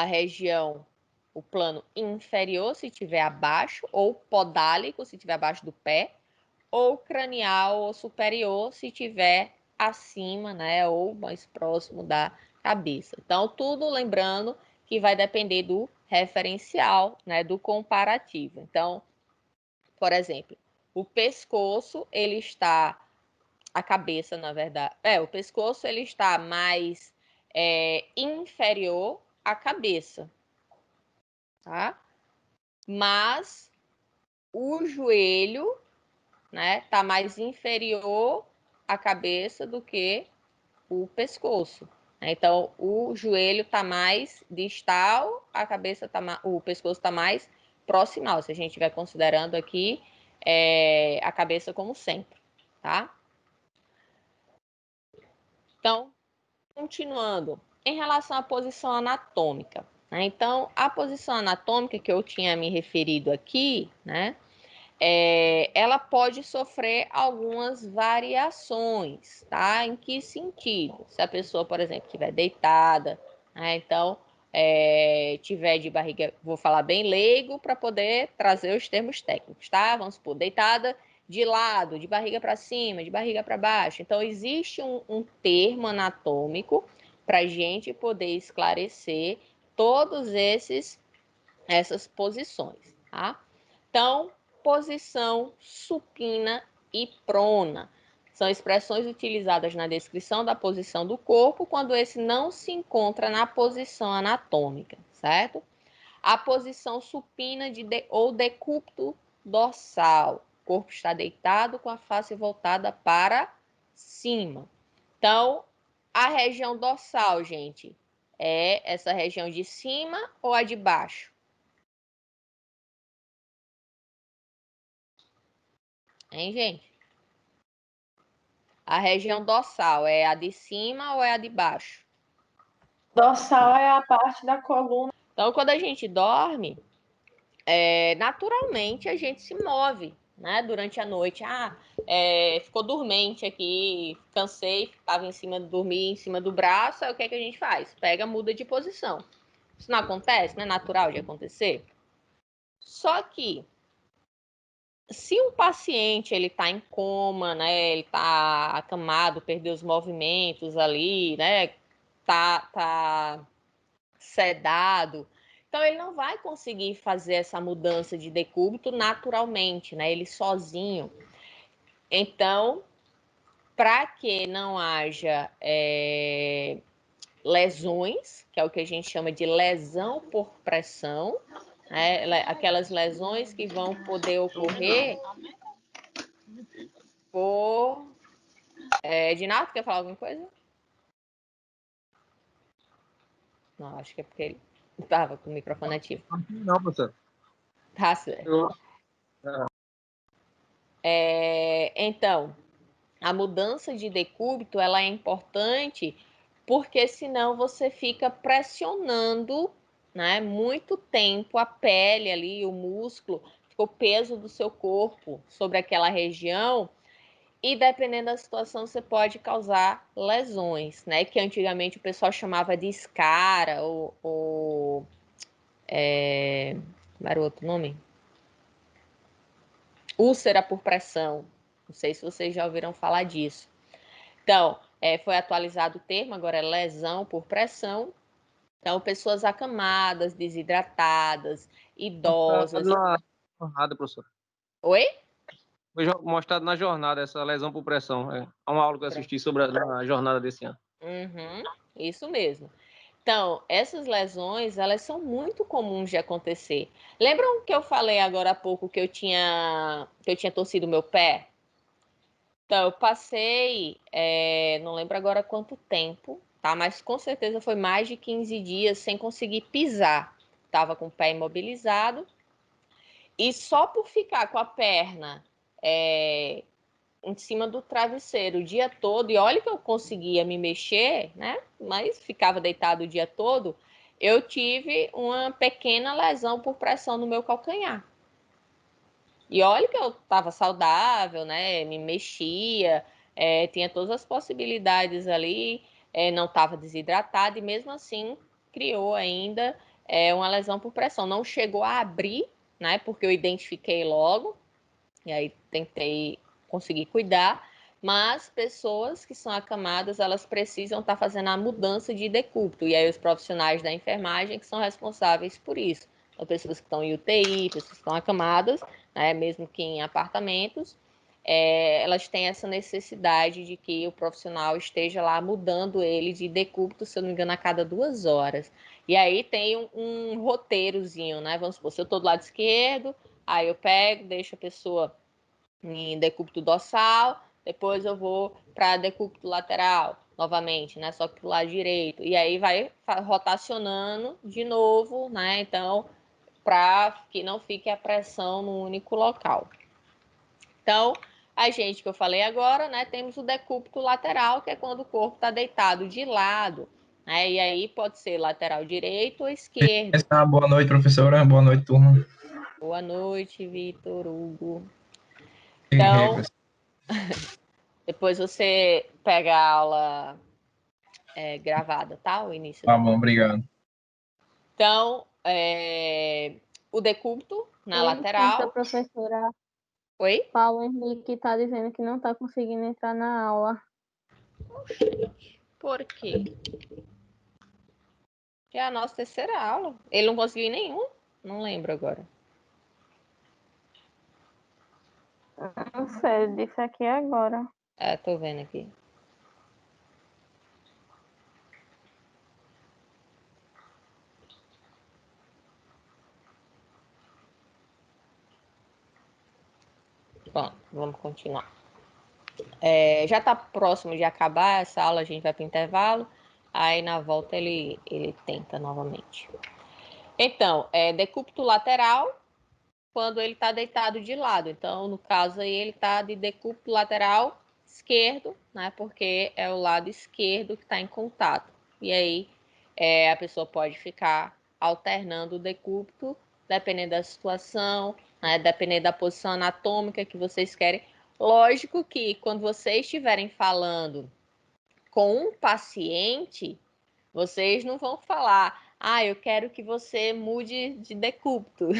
região, o plano inferior, se estiver abaixo, ou podálico, se estiver abaixo do pé, ou cranial ou superior, se estiver acima, né, ou mais próximo da cabeça. Então, tudo lembrando que vai depender do referencial, né, do comparativo. Então, por exemplo, o pescoço, ele está, a cabeça, na verdade, o pescoço, ele está mais inferior à cabeça, tá? Mas o joelho, né, tá mais inferior à cabeça do que o pescoço. Então, o joelho está mais distal, a cabeça o pescoço está mais proximal, se a gente estiver considerando aqui a cabeça como centro, tá? Então, continuando, em relação à posição anatômica, né? Então, a posição anatômica que eu tinha me referido aqui, né? Ela pode sofrer algumas variações, tá? Em que sentido? Se a pessoa, por exemplo, estiver deitada, né? Então, tiver de barriga, vou falar bem leigo para poder trazer os termos técnicos, tá? Vamos supor, deitada de lado, de barriga para cima, de barriga para baixo. Então, existe um termo anatômico para a gente poder esclarecer todos essas posições, tá? Então, posição supina e prona são expressões utilizadas na descrição da posição do corpo quando esse não se encontra na posição anatômica, certo? A posição supina ou decúbito dorsal. O corpo está deitado com a face voltada para cima. Então, a região dorsal, gente, é essa região de cima ou a de baixo? Hein, gente? A região dorsal é a de cima ou é a de baixo? Dorsal é a parte da coluna. Então, quando a gente dorme, naturalmente a gente se move, né? Durante a noite. Ficou dormente aqui, cansei, estava dormi em cima do braço, aí o que é que a gente faz? Pega, muda de posição. Isso não acontece, não é natural de acontecer? Só que se um paciente ele está em coma, né? Ele está acamado, perdeu os movimentos ali, né? Tá sedado. Então, ele não vai conseguir fazer essa mudança de decúbito naturalmente, né? Ele sozinho. Então, para que não haja lesões, que é o que a gente chama de lesão por pressão, né? Aquelas lesões que vão poder ocorrer por... Edinato, quer falar alguma coisa? Não, acho que é porque ele estava com o microfone ativo. Não, professor. Tá certo. Então, a mudança de decúbito ela é importante porque senão você fica pressionando, né, muito tempo a pele ali, o músculo, o peso do seu corpo sobre aquela região e dependendo da situação você pode causar lesões, né, que antigamente o pessoal chamava de escara ou como era o outro nome? Úlcera por pressão. Não sei se vocês já ouviram falar disso. Então, foi atualizado o termo, agora é lesão por pressão. Então, pessoas acamadas, desidratadas, idosas. Na jornada, professor. Oi? Foi mostrado na jornada essa lesão por pressão. É uma aula que eu assisti sobre a jornada desse ano. Uhum, isso mesmo. Então, essas lesões, elas são muito comuns de acontecer. Lembram que eu falei agora há pouco que eu tinha torcido meu pé? Então, eu passei, não lembro agora quanto tempo, tá? Mas com certeza foi mais de 15 dias sem conseguir pisar. Tava com o pé imobilizado. E só por ficar com a perna em cima do travesseiro o dia todo, e olha que eu conseguia me mexer, né? Mas ficava deitado o dia todo, eu tive uma pequena lesão por pressão no meu calcanhar. E olha que eu estava saudável, né? Me mexia, tinha todas as possibilidades ali, não estava desidratada e mesmo assim criou ainda uma lesão por pressão. Não chegou a abrir, né? Porque eu identifiquei logo e aí tentei conseguir cuidar. Mas pessoas que são acamadas, elas precisam estar fazendo a mudança de decúbito. E aí os profissionais da enfermagem que são responsáveis por isso. Então, pessoas que estão em UTI, pessoas que estão acamadas, né, mesmo que em apartamentos, elas têm essa necessidade de que o profissional esteja lá mudando ele de decúbito, se eu não me engano, a cada 2 horas. E aí tem um roteirozinho, né? Vamos supor, se eu estou do lado esquerdo, aí eu pego, deixo a pessoa em decúbito dorsal, depois eu vou para decúbito lateral, novamente, né? Só que pro lado direito. E aí vai rotacionando de novo, né? Então, para que não fique a pressão no único local. Então, a gente que eu falei agora, né? Temos o decúbito lateral, que é quando o corpo está deitado de lado, né? E aí pode ser lateral direito ou esquerdo. Boa noite, professora. Boa noite, turma. Boa noite, Vitor Hugo. E aí, Então, professor? depois você pega a aula gravada, tá? O início Tá dela. bom, obrigado. Então, o decúbito na lateral. Professora Oi? Paulo Henrique está dizendo que não está conseguindo entrar na aula. Por quê? Que é a nossa terceira aula. Ele não conseguiu nenhum? Não lembro agora. Não sei, ele disse aqui agora. Tô vendo aqui. Bom, vamos continuar. Já está próximo de acabar essa aula, a gente vai para o intervalo. Aí na volta ele tenta novamente. Então, decúbito lateral, quando ele está deitado de lado. Então, no caso aí, ele está de decúbito lateral esquerdo, né? Porque é o lado esquerdo que está em contato. E aí a pessoa pode ficar alternando o decúbito, dependendo da situação, né? Dependendo da posição anatômica que vocês querem. Lógico que quando vocês estiverem falando com um paciente, vocês não vão falar, eu quero que você mude de decúbito.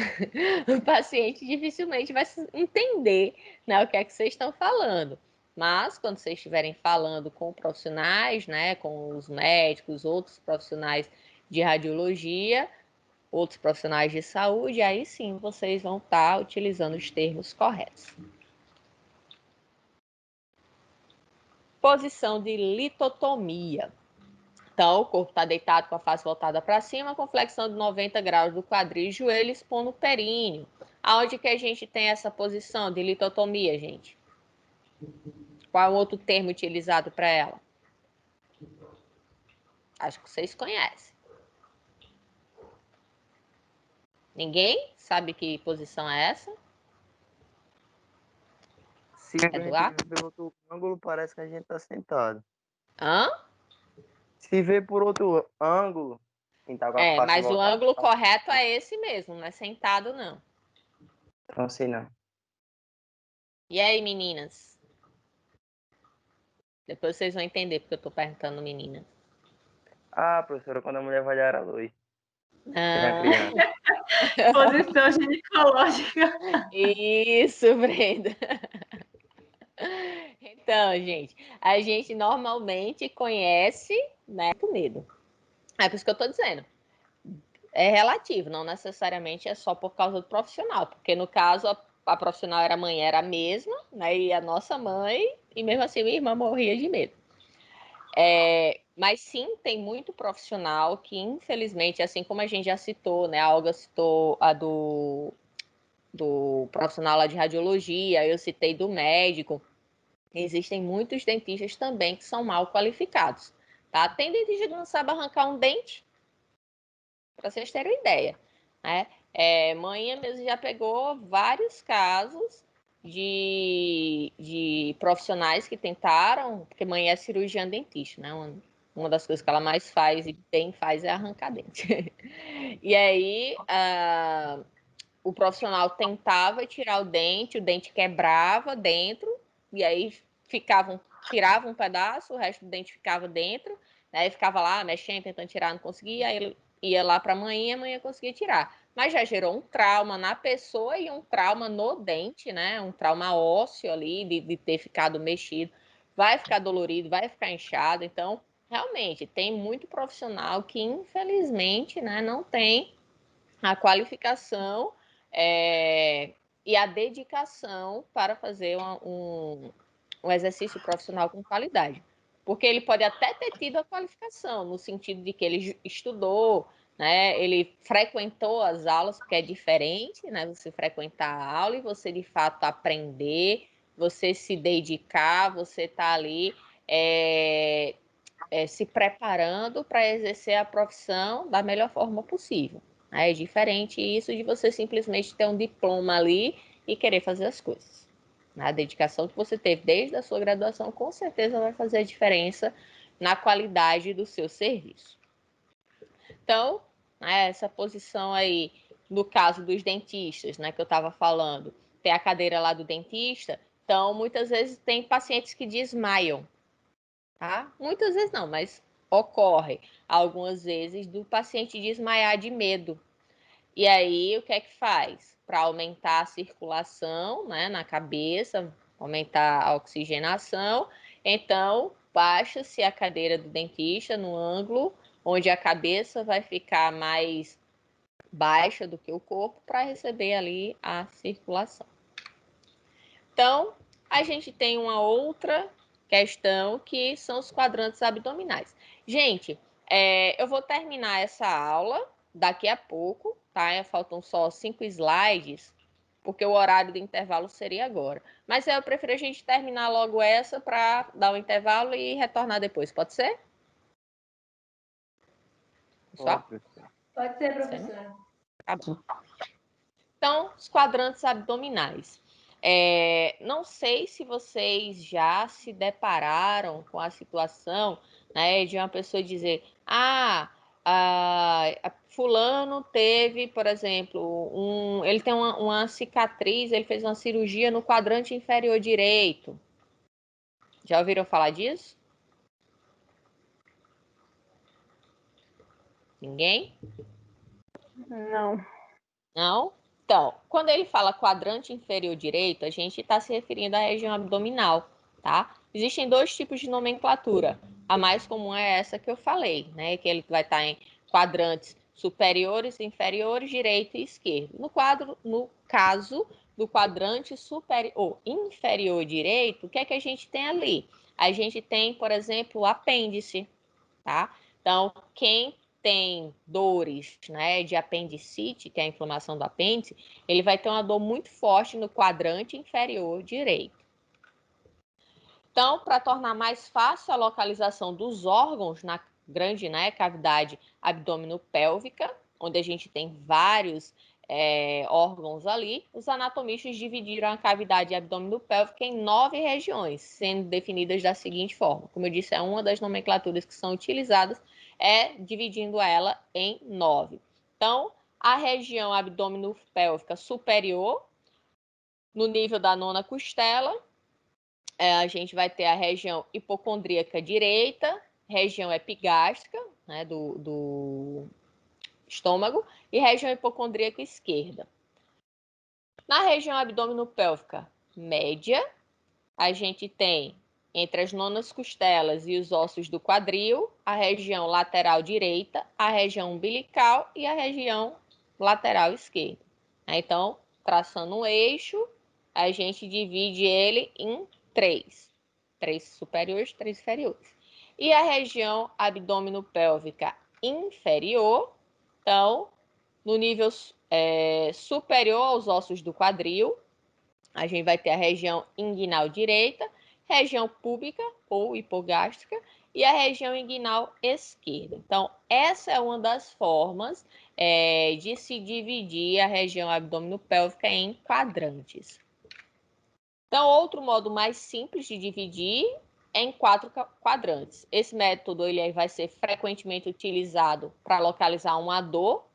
O paciente dificilmente vai entender, né, o que é que vocês estão falando. Mas quando vocês estiverem falando com profissionais, né, com os médicos, outros profissionais de radiologia, outros profissionais de saúde, aí sim vocês vão estar utilizando os termos corretos. Posição de litotomia. Então, o corpo está deitado com a face voltada para cima, com flexão de 90 graus do quadril e joelho, expondo o períneo. Aonde que a gente tem essa posição de litotomia, gente? Qual é o outro termo utilizado para ela? Acho que vocês conhecem. Ninguém sabe que posição é essa? Se a gente Eduardo? ver pelo outro ângulo, parece que a gente tá sentado. Hã? Se ver por outro ângulo, quem tá com a face Mas o voltada, ângulo correto é esse mesmo, não é sentado, não. não sei não. E aí, meninas? Depois vocês vão entender porque eu tô perguntando meninas. Ah, professora, quando a mulher vai dar a luz. Tem a Ah, criança. Posição ginecológica. isso, Brenda. Então, gente, a gente normalmente conhece, né, por medo. É por isso que eu tô dizendo. É relativo, não necessariamente é só por causa do profissional, porque no caso a profissional era a mãe, era a mesma, né, e a nossa mãe, e mesmo assim minha irmã morria de medo. Mas sim, tem muito profissional que, infelizmente, assim como a gente já citou, né, a Olga citou a do profissional lá de radiologia, eu citei do médico, existem muitos dentistas também que são mal qualificados, tá? Tem dentista que não sabe arrancar um dente, para vocês terem uma ideia, né? Manhã mesmo já pegou vários casos de profissionais que tentaram, porque mãe é cirurgiã dentista, né? Uma das coisas que ela mais faz e bem faz é arrancar dente. E aí, o profissional tentava tirar o dente quebrava dentro, e aí tirava um pedaço, o resto do dente ficava dentro, aí ficava lá mexendo, tentando tirar, não conseguia, aí ele ia lá para a mãe conseguia tirar. Mas já gerou um trauma na pessoa e um trauma no dente, né? Um trauma ósseo ali, de ter ficado mexido. Vai ficar dolorido, vai ficar inchado. Então, realmente, tem muito profissional que, infelizmente, né, não tem a qualificação e a dedicação para fazer um exercício profissional com qualidade. Porque ele pode até ter tido a qualificação, no sentido de que ele estudou, né? Ele frequentou as aulas, porque é diferente, né? Você frequentar a aula e você de fato aprender, você se dedicar, você está ali se preparando para exercer a profissão da melhor forma possível. É diferente isso de você simplesmente ter um diploma ali e querer fazer as coisas. A dedicação que você teve desde a sua graduação com certeza vai fazer a diferença na qualidade do seu serviço. Então, essa posição aí, no caso dos dentistas, né, que eu estava falando, tem a cadeira lá do dentista, então muitas vezes tem pacientes que desmaiam, tá? Muitas vezes não, mas ocorre algumas vezes do paciente desmaiar de medo. E aí, o que é que faz? Para aumentar a circulação, né, na cabeça, aumentar a oxigenação, então baixa-se a cadeira do dentista no ângulo onde a cabeça vai ficar mais baixa do que o corpo para receber ali a circulação. Então, a gente tem uma outra questão que são os quadrantes abdominais. Gente, eu vou terminar essa aula daqui a pouco, tá? Faltam só 5 slides, porque o horário do intervalo seria agora. Mas eu prefiro a gente terminar logo essa para dar o intervalo e retornar depois, pode ser? Só? Pode ser, professora. Tá bom. Então, os quadrantes abdominais. Não sei se vocês já se depararam com a situação, né, de uma pessoa dizer, fulano teve, por exemplo, ele tem uma cicatriz, ele fez uma cirurgia no quadrante inferior direito. Já ouviram falar disso? Ninguém? Não. Não? Então, quando ele fala quadrante inferior direito, a gente está se referindo à região abdominal, tá? Existem dois tipos de nomenclatura. A mais comum é essa que eu falei, né? Que ele vai estar em quadrantes superiores, inferiores, direito e esquerdo. No caso do quadrante superior ou inferior direito, o que é que a gente tem ali? A gente tem, por exemplo, o apêndice, tá? Então, quem tem dores, né, de apendicite, que é a inflamação do apêndice, ele vai ter uma dor muito forte no quadrante inferior direito. Então, para tornar mais fácil a localização dos órgãos na grande, né, cavidade abdominopélvica, onde a gente tem vários órgãos ali, os anatomistas dividiram a cavidade abdominopélvica em 9 regiões, sendo definidas da seguinte forma. Como eu disse, é uma das nomenclaturas que são utilizadas, dividindo ela em 9. Então, a região abdominopélvica superior, no nível da 9ª costela, a gente vai ter a região hipocondríaca direita, região epigástrica, né, do estômago, e região hipocondríaca esquerda. Na região abdominopélvica média, a gente tem entre as 9ª costelas e os ossos do quadril, a região lateral direita, a região umbilical e a região lateral esquerda. Então, traçando um eixo, a gente divide ele em 3 superiores, 3 inferiores. E a região abdominopélvica inferior, então, no nível superior aos ossos do quadril, a gente vai ter a região inguinal direita, região púbica ou hipogástrica e a região inguinal esquerda. Então, essa é uma das formas de se dividir a região abdominopélvica em quadrantes. Então, outro modo mais simples de dividir é em 4 quadrantes. Esse método ele vai ser frequentemente utilizado para localizar uma dor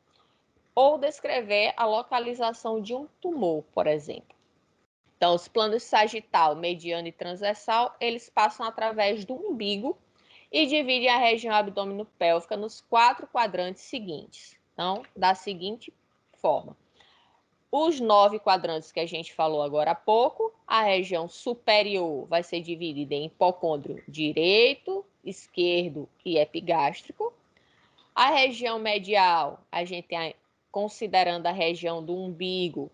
ou descrever a localização de um tumor, por exemplo. Então, os planos sagital, mediano e transversal, eles passam através do umbigo e dividem a região abdominopélvica nos 4 quadrantes seguintes. Então, da seguinte forma. Os 9 quadrantes que a gente falou agora há pouco, a região superior vai ser dividida em hipocôndrio direito, esquerdo e epigástrico. A região medial, a gente tem, considerando a região do umbigo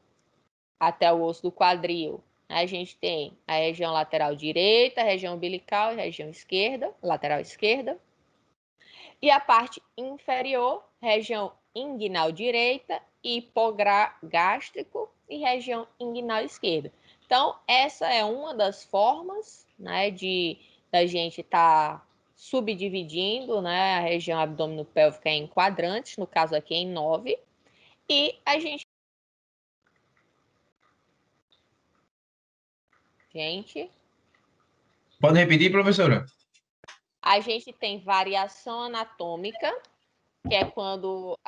até o osso do quadril, a gente tem a região lateral direita, a região umbilical e a região esquerda, lateral esquerda. E a parte inferior, região inguinal direita, hipogástrico e região inguinal esquerda. Então, essa é uma das formas, né, da gente estar subdividindo, né, a região abdominopélvica em quadrantes, no caso aqui em 9, e a gente Pode repetir, professora? A gente tem variação anatômica, que é quando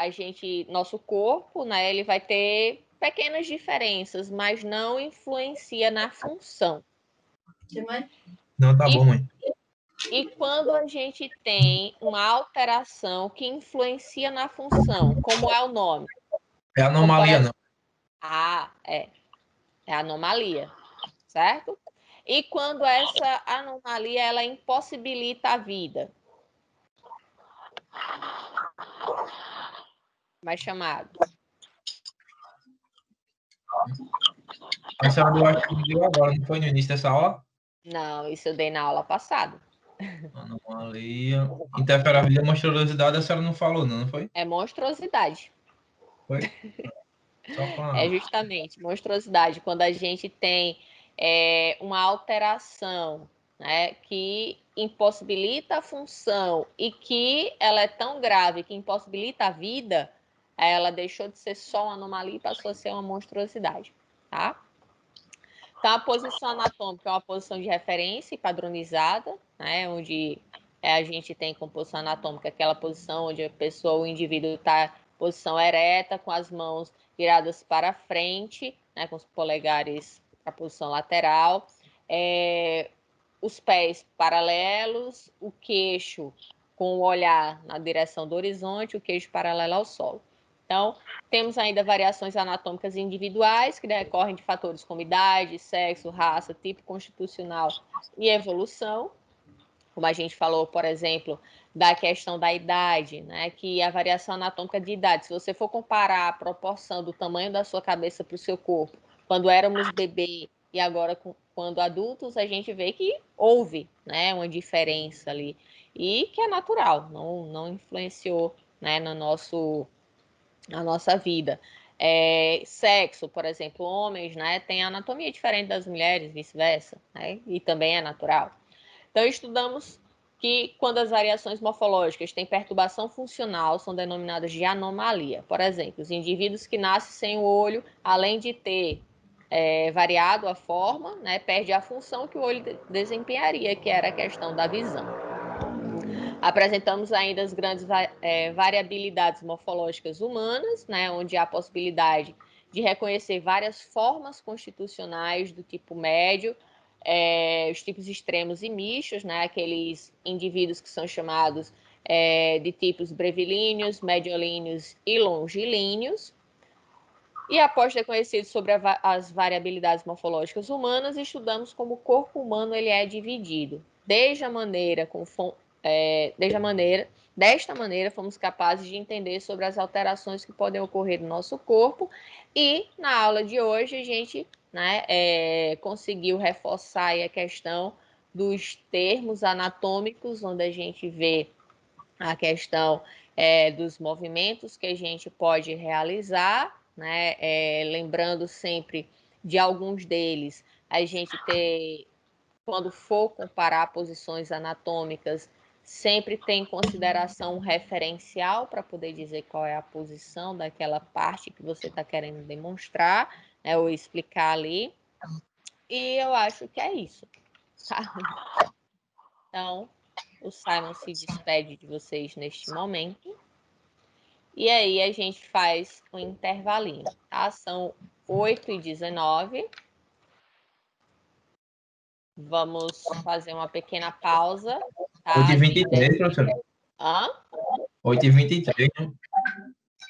nosso corpo, né, ele vai ter pequenas diferenças, mas não influencia na função. Não, tá bom, mãe. E quando a gente tem uma alteração que influencia na função, como é o nome? É anomalia, não. É anomalia, certo? E quando essa anomalia ela impossibilita a vida? Mais chamado. A senhora deu, acho que deu agora, não foi no início dessa aula? Não, isso eu dei na aula passada. Anomalia. Interfere a vida, monstruosidade, a senhora não falou, não foi? É monstruosidade. Foi? Só É para... justamente monstruosidade, quando a gente tem uma alteração, né, que impossibilita a função e que ela é tão grave que impossibilita a vida, ela deixou de ser só uma anomalia e passou a ser uma monstruosidade, tá? Então, a posição anatômica é uma posição de referência e padronizada, né, onde a gente tem composição anatômica aquela posição onde a pessoa, o indivíduo está em posição ereta, com as mãos viradas para frente, né, com os polegares para a posição lateral, os pés paralelos, o queixo com o olhar na direção do horizonte, o queixo paralelo ao solo. Então, temos ainda variações anatômicas individuais, que decorrem de fatores como idade, sexo, raça, tipo constitucional e evolução. Como a gente falou, por exemplo, da questão da idade, né? Que a variação anatômica de idade, se você for comparar a proporção do tamanho da sua cabeça para o seu corpo, quando éramos bebê e agora quando adultos, a gente vê que houve, né, uma diferença ali. E que é natural, não influenciou, né, na nossa vida. Sexo, por exemplo, homens, né, têm anatomia diferente das mulheres, vice-versa, né, e também é natural. Então, estudamos que quando as variações morfológicas têm perturbação funcional, são denominadas de anomalia. Por exemplo, os indivíduos que nascem sem o olho, além de ter variado a forma, né, perde a função que o olho desempenharia, que era a questão da visão. Apresentamos ainda as grandes variabilidades morfológicas humanas, né, onde há a possibilidade de reconhecer várias formas constitucionais do tipo médio, os tipos extremos e mistos, né, aqueles indivíduos que são chamados de tipos brevilíneos, mediolíneos e longilíneos. E após ter conhecido sobre as variabilidades morfológicas humanas, estudamos como o corpo humano ele é dividido. Desta maneira, fomos capazes de entender sobre as alterações que podem ocorrer no nosso corpo. E na aula de hoje a gente, né, conseguiu reforçar a questão dos termos anatômicos, onde a gente vê a questão dos movimentos que a gente pode realizar, né? Lembrando sempre de alguns deles, a gente ter, quando for comparar posições anatômicas, sempre tem em consideração um referencial para poder dizer qual é a posição daquela parte que você está querendo demonstrar, né, ou explicar ali. E eu acho que é isso. Tá? Então, o Simon se despede de vocês neste momento. E aí a gente faz um intervalinho, tá? São 8h19. Vamos fazer uma pequena pausa. Tá? 8h23, professor. Hã? 8h23,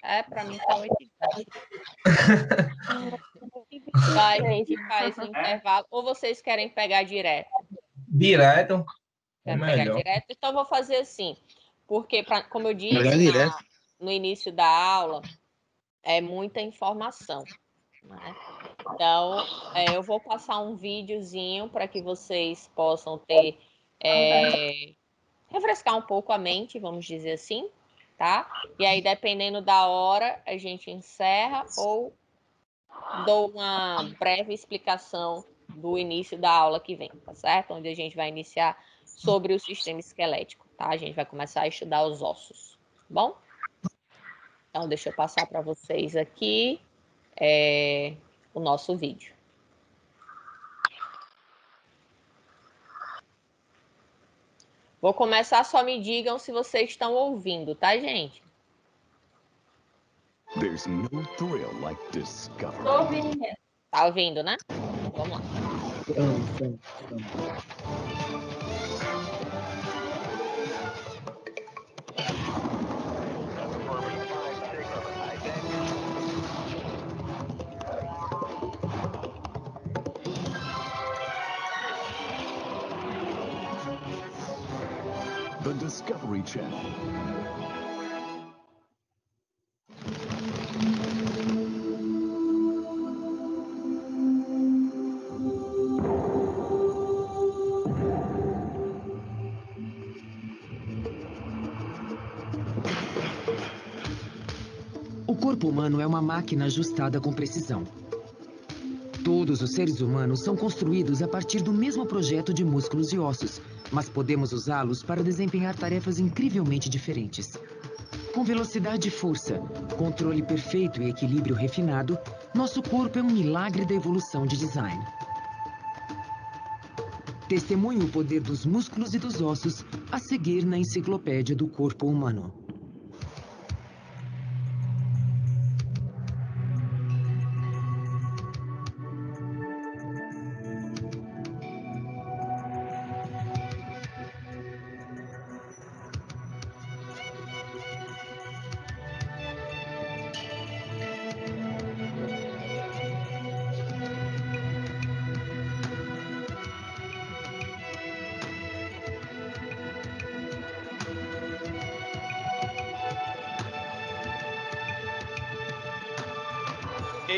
né? Para mim tá 8h20. Então a gente faz um intervalo. Ou vocês querem pegar direto? Direto. Querem pegar direto? Então eu vou fazer assim. Porque, como eu disse no início da aula, é muita informação, né? Então, eu vou passar um videozinho para que vocês possam ter, refrescar um pouco a mente, vamos dizer assim, tá? E aí, dependendo da hora, a gente encerra ou dou uma breve explicação do início da aula que vem, tá certo? Onde a gente vai iniciar sobre o sistema esquelético, tá? A gente vai começar a estudar os ossos, tá bom? Então, deixa eu passar para vocês aqui o nosso vídeo. Vou começar, só me digam se vocês estão ouvindo, tá, gente? There's no thrill like discovery. Tô ouvindo. Tá ouvindo, né? Vamos lá. The Discovery Channel. O corpo humano é uma máquina ajustada com precisão. Todos os seres humanos são construídos a partir do mesmo projeto de músculos e ossos, mas podemos usá-los para desempenhar tarefas incrivelmente diferentes. Com velocidade e força, controle perfeito e equilíbrio refinado, nosso corpo é um milagre da evolução de design. Testemunhe o poder dos músculos e dos ossos a seguir na Enciclopédia do Corpo Humano.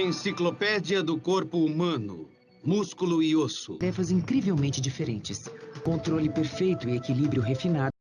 Enciclopédia do Corpo Humano. Músculo e osso. Tarefas incrivelmente diferentes. Controle perfeito e equilíbrio refinado.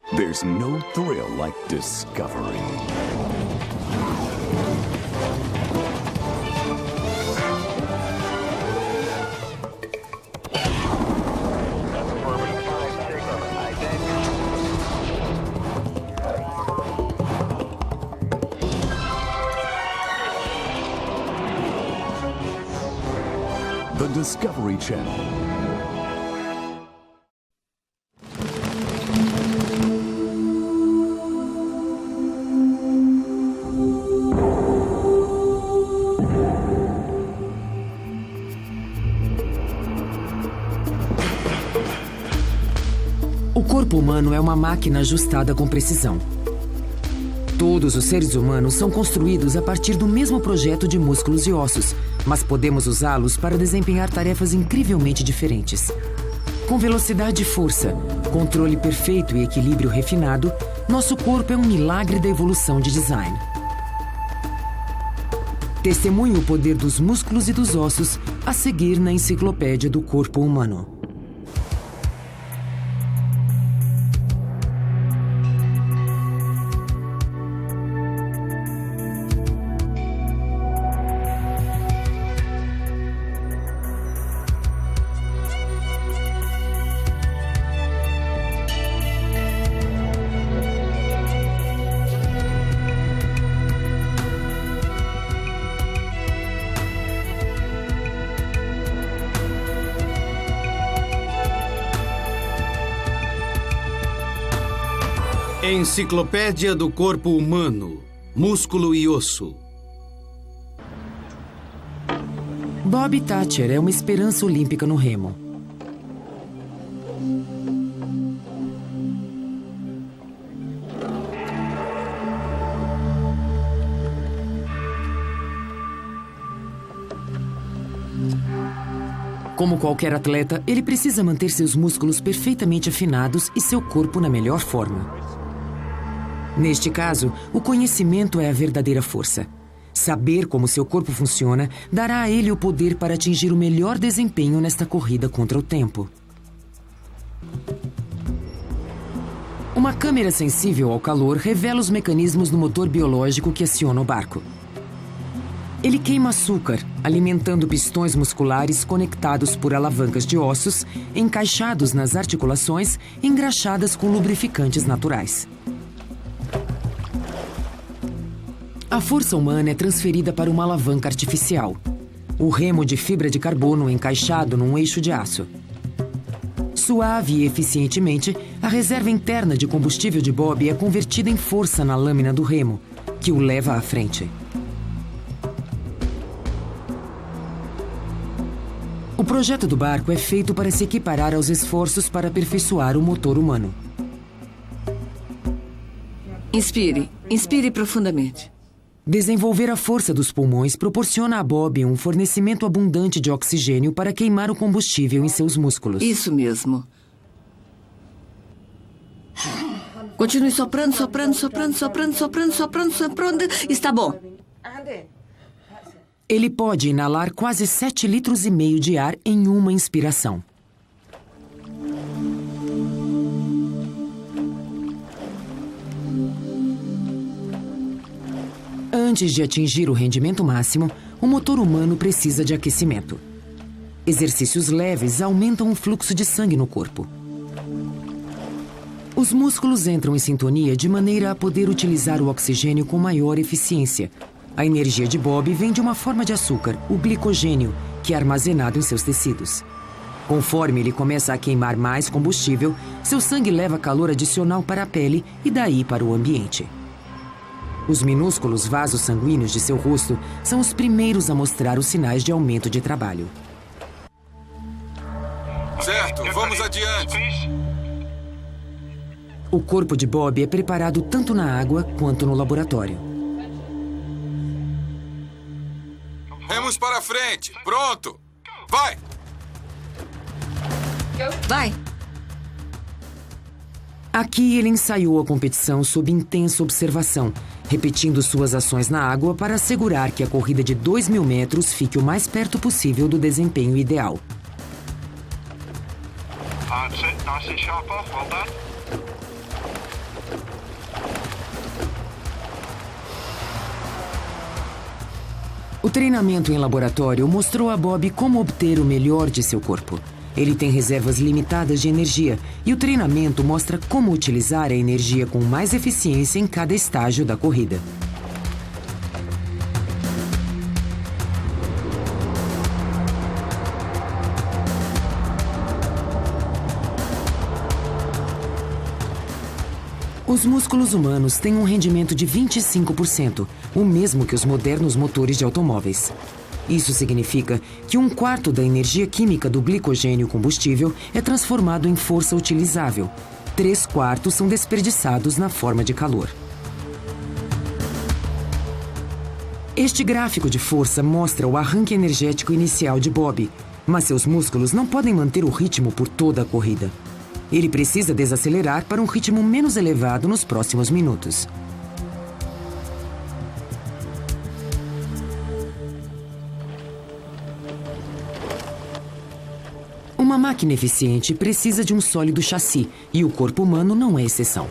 There's no thrill like discovery. The Discovery Channel. O corpo humano é uma máquina ajustada com precisão. Todos os seres humanos são construídos a partir do mesmo projeto de músculos e ossos, mas podemos usá-los para desempenhar tarefas incrivelmente diferentes. Com velocidade e força, controle perfeito e equilíbrio refinado, nosso corpo é um milagre da evolução de design. Testemunhe o poder dos músculos e dos ossos a seguir na Enciclopédia do Corpo Humano. Enciclopédia do Corpo Humano, Músculo e Osso. Bob Thatcher é uma esperança olímpica no remo. Como qualquer atleta, ele precisa manter seus músculos perfeitamente afinados e seu corpo na melhor forma. Neste caso, o conhecimento é a verdadeira força. Saber como seu corpo funciona dará a ele o poder para atingir o melhor desempenho nesta corrida contra o tempo. Uma câmera sensível ao calor revela os mecanismos no motor biológico que aciona o barco. Ele queima açúcar, alimentando pistões musculares conectados por alavancas de ossos, encaixados nas articulações, engraxadas com lubrificantes naturais. A força humana é transferida para uma alavanca artificial. O remo de fibra de carbono encaixado num eixo de aço. Suave e eficientemente, a reserva interna de combustível de Bob é convertida em força na lâmina do remo, que o leva à frente. O projeto do barco é feito para se equiparar aos esforços para aperfeiçoar o motor humano. Inspire. Inspire profundamente. Desenvolver a força dos pulmões proporciona a Bob um fornecimento abundante de oxigênio para queimar o combustível em seus músculos. Isso mesmo. Continue soprando, soprando, soprando, soprando, soprando, soprando, soprando. Está bom. Ele pode inalar quase 7,5 litros de ar em uma inspiração. Antes de atingir o rendimento máximo, o motor humano precisa de aquecimento. Exercícios leves aumentam o fluxo de sangue no corpo. Os músculos entram em sintonia de maneira a poder utilizar o oxigênio com maior eficiência. A energia de Bob vem de uma forma de açúcar, o glicogênio, que é armazenado em seus tecidos. Conforme ele começa a queimar mais combustível, seu sangue leva calor adicional para a pele e daí para o ambiente. Os minúsculos vasos sanguíneos de seu rosto são os primeiros a mostrar os sinais de aumento de trabalho. Certo, vamos adiante. O corpo de Bob é preparado tanto na água quanto no laboratório. Remos para frente. Pronto. Vai! Vai! Aqui ele ensaiou a competição sob intensa observação, repetindo suas ações na água para assegurar que a corrida de 2.000 metros fique o mais perto possível do desempenho ideal. O treinamento em laboratório mostrou a Bob como obter o melhor de seu corpo. Ele tem reservas limitadas de energia e o treinamento mostra como utilizar a energia com mais eficiência em cada estágio da corrida. Os músculos humanos têm um rendimento de 25%, o mesmo que os modernos motores de automóveis. Isso significa que 1/4 da energia química do glicogênio combustível é transformado em força utilizável. 3/4 são desperdiçados na forma de calor. Este gráfico de força mostra o arranque energético inicial de Bob, mas seus músculos não podem manter o ritmo por toda a corrida. Ele precisa desacelerar para um ritmo menos elevado nos próximos minutos. Uma máquina eficiente precisa de um sólido chassi, e o corpo humano não é exceção.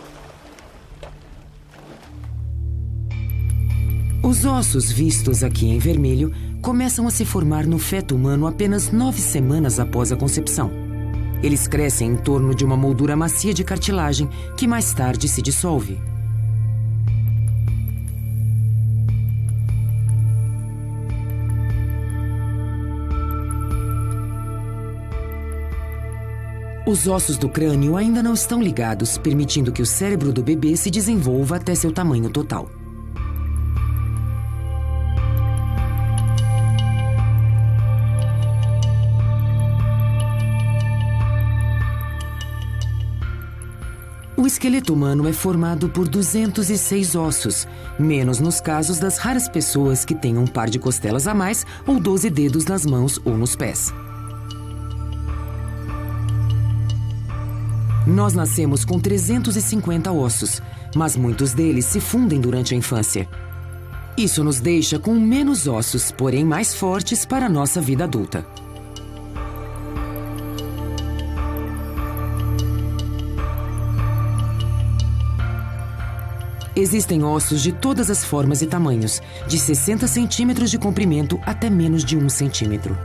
Os ossos vistos aqui em vermelho começam a se formar no feto humano apenas 9 semanas após a concepção. Eles crescem em torno de uma moldura macia de cartilagem que mais tarde se dissolve. Os ossos do crânio ainda não estão ligados, permitindo que o cérebro do bebê se desenvolva até seu tamanho total. O esqueleto humano é formado por 206 ossos, menos nos casos das raras pessoas que têm um par de costelas a mais ou 12 dedos nas mãos ou nos pés. Nós nascemos com 350 ossos, mas muitos deles se fundem durante a infância. Isso nos deixa com menos ossos, porém mais fortes para a nossa vida adulta. Existem ossos de todas as formas e tamanhos, de 60 centímetros de comprimento até menos de 1 centímetro.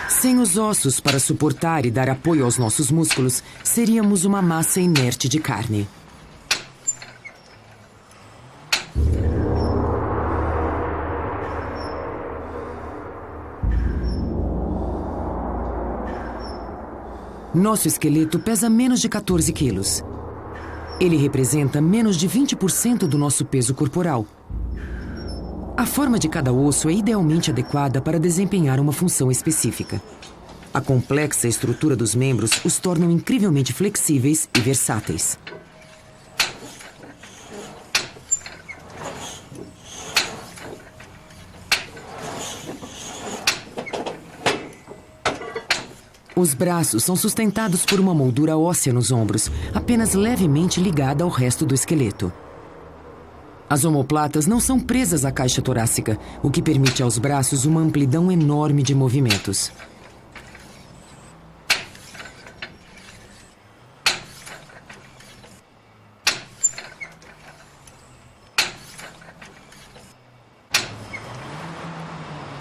Sem os ossos para suportar e dar apoio aos nossos músculos, seríamos uma massa inerte de carne. Nosso esqueleto pesa menos de 14 quilos. Ele representa menos de 20% do nosso peso corporal. A forma de cada osso é idealmente adequada para desempenhar uma função específica. A complexa estrutura dos membros os tornam incrivelmente flexíveis e versáteis. Os braços são sustentados por uma moldura óssea nos ombros, apenas levemente ligada ao resto do esqueleto. As omoplatas não são presas à caixa torácica, o que permite aos braços uma amplidão enorme de movimentos.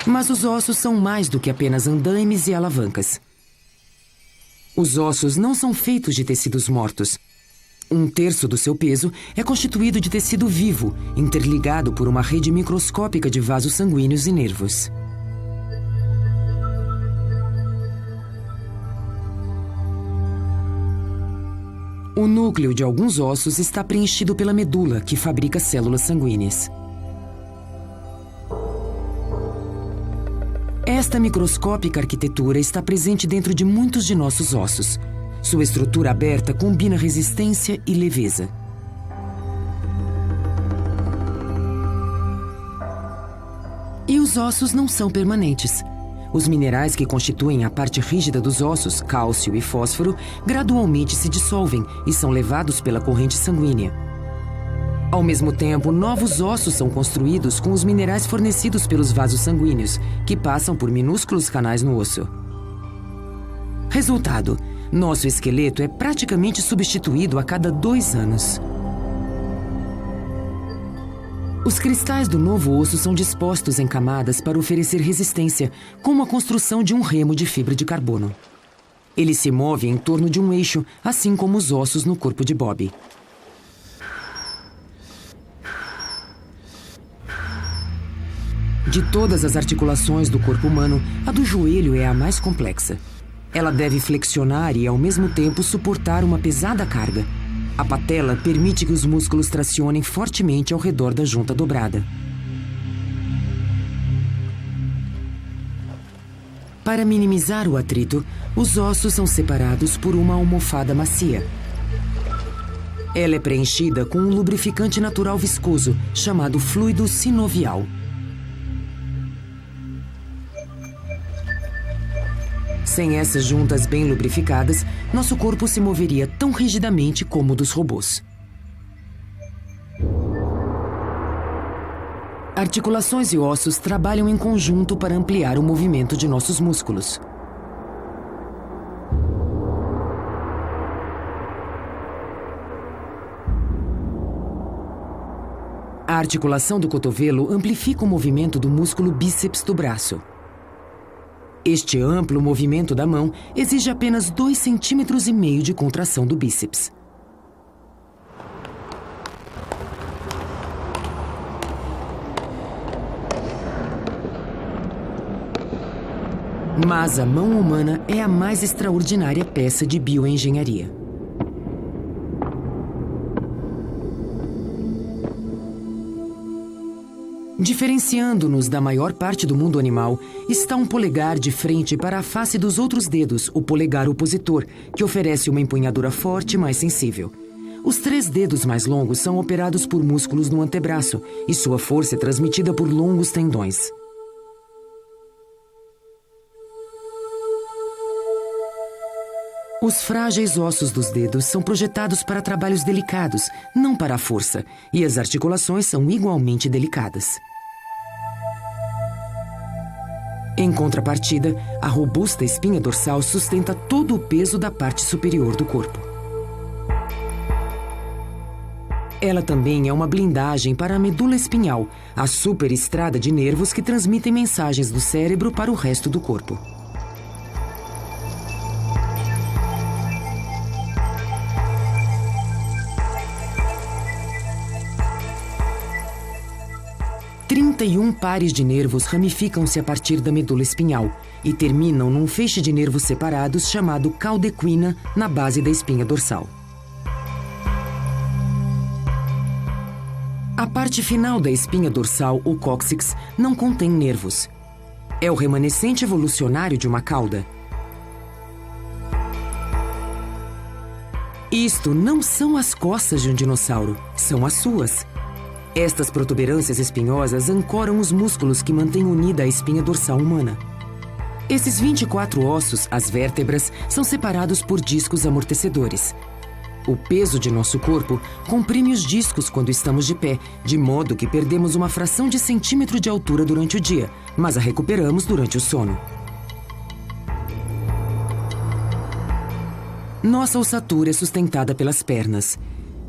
Mas os ossos são mais do que apenas andaimes e alavancas. Os ossos não são feitos de tecidos mortos. 1/3 do seu peso é constituído de tecido vivo, interligado por uma rede microscópica de vasos sanguíneos e nervos. O núcleo de alguns ossos está preenchido pela medula, que fabrica células sanguíneas. Esta microscópica arquitetura está presente dentro de muitos de nossos ossos. Sua estrutura aberta combina resistência e leveza. E os ossos não são permanentes. Os minerais que constituem a parte rígida dos ossos, cálcio e fósforo, gradualmente se dissolvem e são levados pela corrente sanguínea. Ao mesmo tempo, novos ossos são construídos com os minerais fornecidos pelos vasos sanguíneos, que passam por minúsculos canais no osso. Resultado: nosso esqueleto é praticamente substituído a cada 2 anos. Os cristais do novo osso são dispostos em camadas para oferecer resistência, como a construção de um remo de fibra de carbono. Ele se move em torno de um eixo, assim como os ossos no corpo de Bob. De todas as articulações do corpo humano, a do joelho é a mais complexa. Ela deve flexionar e, ao mesmo tempo, suportar uma pesada carga. A patela permite que os músculos tracionem fortemente ao redor da junta dobrada. Para minimizar o atrito, os ossos são separados por uma almofada macia. Ela é preenchida com um lubrificante natural viscoso, chamado fluido sinovial. Sem essas juntas bem lubrificadas, nosso corpo se moveria tão rigidamente como o dos robôs. Articulações e ossos trabalham em conjunto para ampliar o movimento de nossos músculos. A articulação do cotovelo amplifica o movimento do músculo bíceps do braço. Este amplo movimento da mão exige apenas 2,5 centímetros de contração do bíceps. Mas a mão humana é a mais extraordinária peça de bioengenharia. Diferenciando-nos da maior parte do mundo animal, está um polegar de frente para a face dos outros dedos, o polegar opositor, que oferece uma empunhadura forte e mais sensível. Os 3 dedos mais longos são operados por músculos no antebraço, e sua força é transmitida por longos tendões. Os frágeis ossos dos dedos são projetados para trabalhos delicados, não para a força, e as articulações são igualmente delicadas. Em contrapartida, a robusta espinha dorsal sustenta todo o peso da parte superior do corpo. Ela também é uma blindagem para a medula espinhal, a superestrada de nervos que transmitem mensagens do cérebro para o resto do corpo. E 31 pares de nervos ramificam-se a partir da medula espinhal e terminam num feixe de nervos separados chamado caudequina na base da espinha dorsal. A parte final da espinha dorsal, o cóccix, não contém nervos. É o remanescente evolucionário de uma cauda. Isto não são as costas de um dinossauro, são as suas. Estas protuberâncias espinhosas ancoram os músculos que mantêm unida a espinha dorsal humana. Esses 24 ossos, as vértebras, são separados por discos amortecedores. O peso de nosso corpo comprime os discos quando estamos de pé, de modo que perdemos uma fração de centímetro de altura durante o dia, mas a recuperamos durante o sono. Nossa ossatura é sustentada pelas pernas.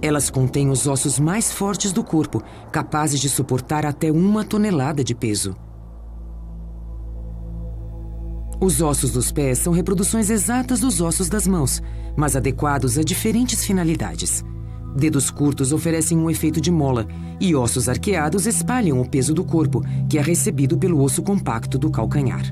Elas contêm os ossos mais fortes do corpo, capazes de suportar até 1 tonelada de peso. Os ossos dos pés são reproduções exatas dos ossos das mãos, mas adequados a diferentes finalidades. Dedos curtos oferecem um efeito de mola, e ossos arqueados espalham o peso do corpo, que é recebido pelo osso compacto do calcanhar.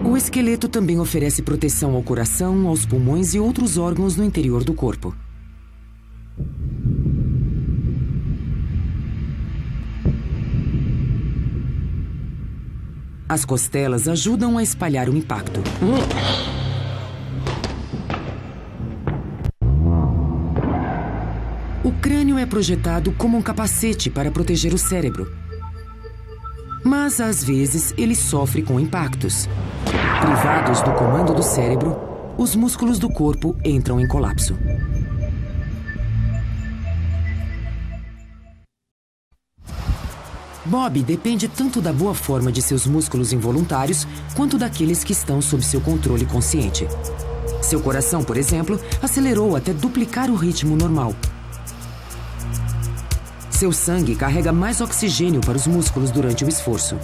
O esqueleto também oferece proteção ao coração, aos pulmões e outros órgãos no interior do corpo. As costelas ajudam a espalhar o impacto. O crânio é projetado como um capacete para proteger o cérebro. Mas, às vezes, ele sofre com impactos. Privados do comando do cérebro, os músculos do corpo entram em colapso. Bob depende tanto da boa forma de seus músculos involuntários quanto daqueles que estão sob seu controle consciente. Seu coração, por exemplo, acelerou até duplicar o ritmo normal. Seu sangue carrega mais oxigênio para os músculos durante o esforço.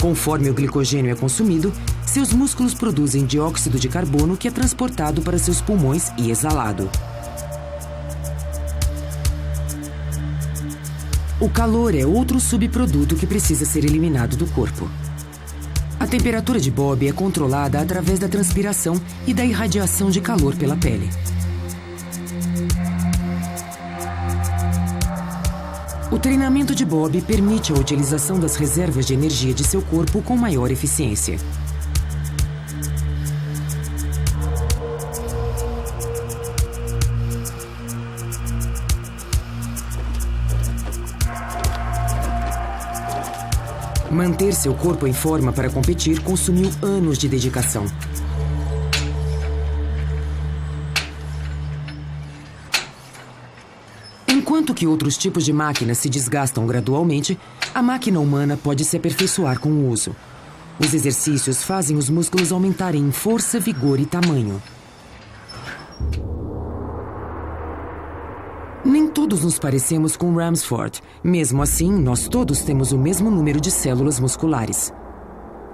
Conforme o glicogênio é consumido, seus músculos produzem dióxido de carbono que é transportado para seus pulmões e exalado. O calor é outro subproduto que precisa ser eliminado do corpo. A temperatura de Bob é controlada através da transpiração e da irradiação de calor pela pele. O treinamento de Bob permite a utilização das reservas de energia de seu corpo com maior eficiência. Manter seu corpo em forma para competir consumiu anos de dedicação. Enquanto que outros tipos de máquinas se desgastam gradualmente, a máquina humana pode se aperfeiçoar com o uso. Os exercícios fazem os músculos aumentarem em força, vigor e tamanho. Nem todos nos parecemos com Ramsford. Mesmo assim, nós todos temos o mesmo número de células musculares.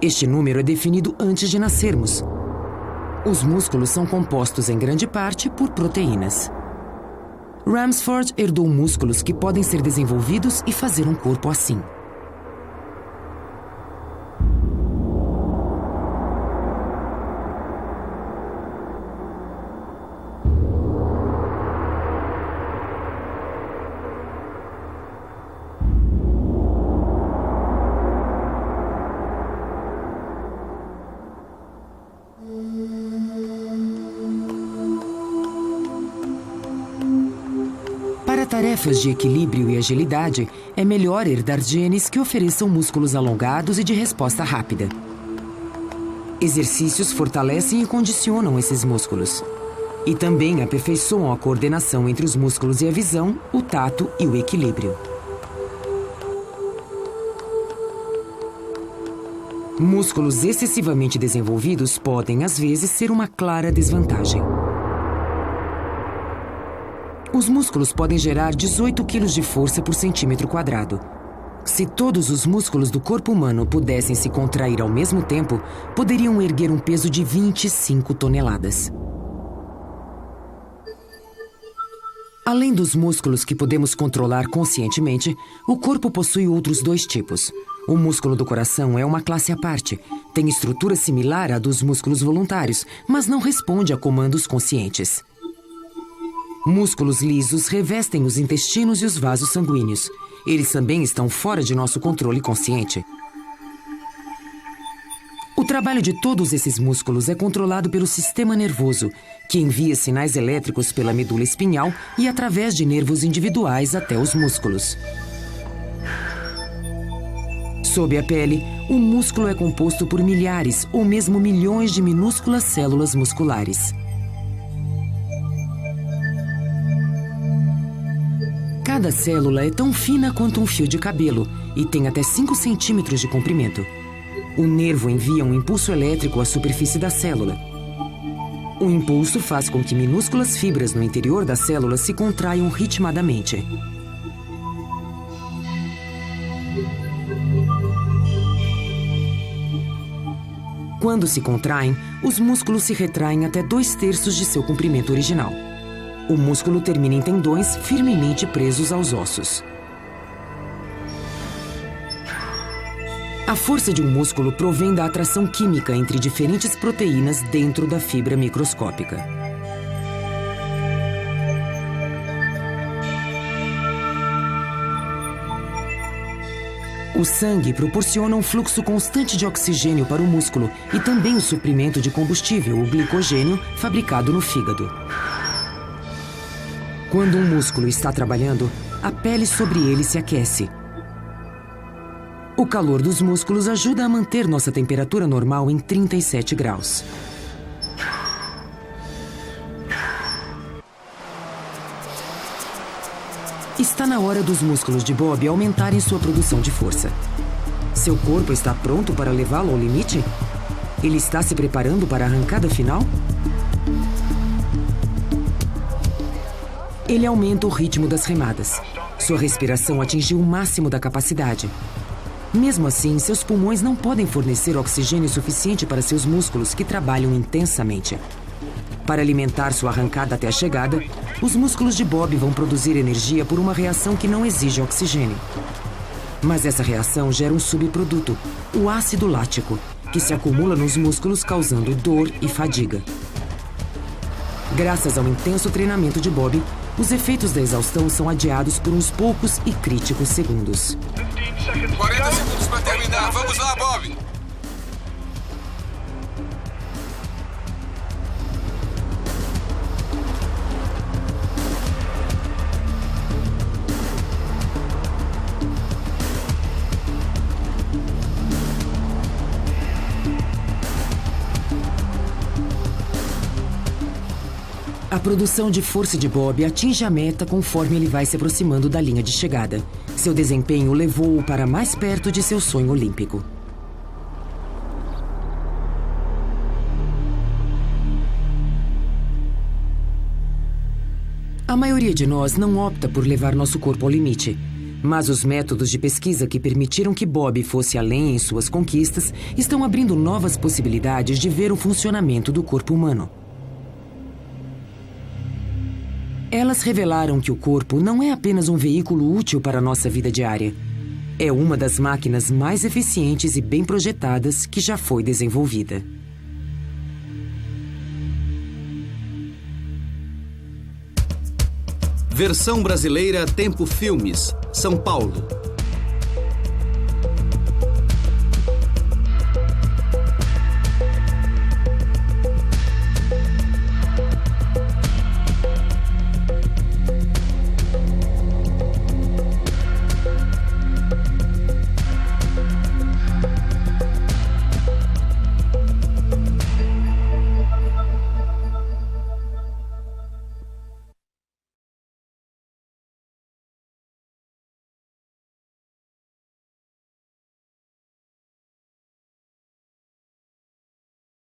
Este número é definido antes de nascermos. Os músculos são compostos em grande parte por proteínas. Ramsford herdou músculos que podem ser desenvolvidos e fazer um corpo assim. Para tarefas de equilíbrio e agilidade, é melhor herdar genes que ofereçam músculos alongados e de resposta rápida. Exercícios fortalecem e condicionam esses músculos. E também aperfeiçoam a coordenação entre os músculos e a visão, o tato e o equilíbrio. Músculos excessivamente desenvolvidos podem, às vezes, ser uma clara desvantagem. Os músculos podem gerar 18 quilos de força por centímetro quadrado. Se todos os músculos do corpo humano pudessem se contrair ao mesmo tempo, poderiam erguer um peso de 25 toneladas. Além dos músculos que podemos controlar conscientemente, o corpo possui outros dois tipos. O músculo do coração é uma classe à parte. Tem estrutura similar à dos músculos voluntários, mas não responde a comandos conscientes. Músculos lisos revestem os intestinos e os vasos sanguíneos. Eles também estão fora de nosso controle consciente. O trabalho de todos esses músculos é controlado pelo sistema nervoso, que envia sinais elétricos pela medula espinhal e através de nervos individuais até os músculos. Sob a pele, o músculo é composto por milhares ou mesmo milhões de minúsculas células musculares. Cada célula é tão fina quanto um fio de cabelo e tem até 5 centímetros de comprimento. O nervo envia um impulso elétrico à superfície da célula. O impulso faz com que minúsculas fibras no interior da célula se contraiam ritmadamente. Quando se contraem, os músculos se retraem até 2/3 de seu comprimento original. O músculo termina em tendões firmemente presos aos ossos. A força de um músculo provém da atração química entre diferentes proteínas dentro da fibra microscópica. O sangue proporciona um fluxo constante de oxigênio para o músculo e também o suprimento de combustível, o glicogênio, fabricado no fígado. Quando um músculo está trabalhando, a pele sobre ele se aquece. O calor dos músculos ajuda a manter nossa temperatura normal em 37 graus. Está na hora dos músculos de Bob aumentarem sua produção de força. Seu corpo está pronto para levá-lo ao limite? Ele está se preparando para a arrancada final? Ele aumenta o ritmo das remadas. Sua respiração atingiu o máximo da capacidade. Mesmo assim, seus pulmões não podem fornecer oxigênio suficiente para seus músculos, que trabalham intensamente. Para alimentar sua arrancada até a chegada, os músculos de Bob vão produzir energia por uma reação que não exige oxigênio. Mas essa reação gera um subproduto, o ácido lático, que se acumula nos músculos causando dor e fadiga. Graças ao intenso treinamento de Bob, os efeitos da exaustão são adiados por uns poucos e críticos segundos. 40 segundos para terminar. Vamos lá, Bob! A produção de força de Bob atinge a meta conforme ele vai se aproximando da linha de chegada. Seu desempenho levou-o para mais perto de seu sonho olímpico. A maioria de nós não opta por levar nosso corpo ao limite. Mas os métodos de pesquisa que permitiram que Bob fosse além em suas conquistas estão abrindo novas possibilidades de ver o funcionamento do corpo humano. Elas revelaram que o corpo não é apenas um veículo útil para a nossa vida diária. É uma das máquinas mais eficientes e bem projetadas que já foi desenvolvida. Versão brasileira Tempo Filmes, São Paulo.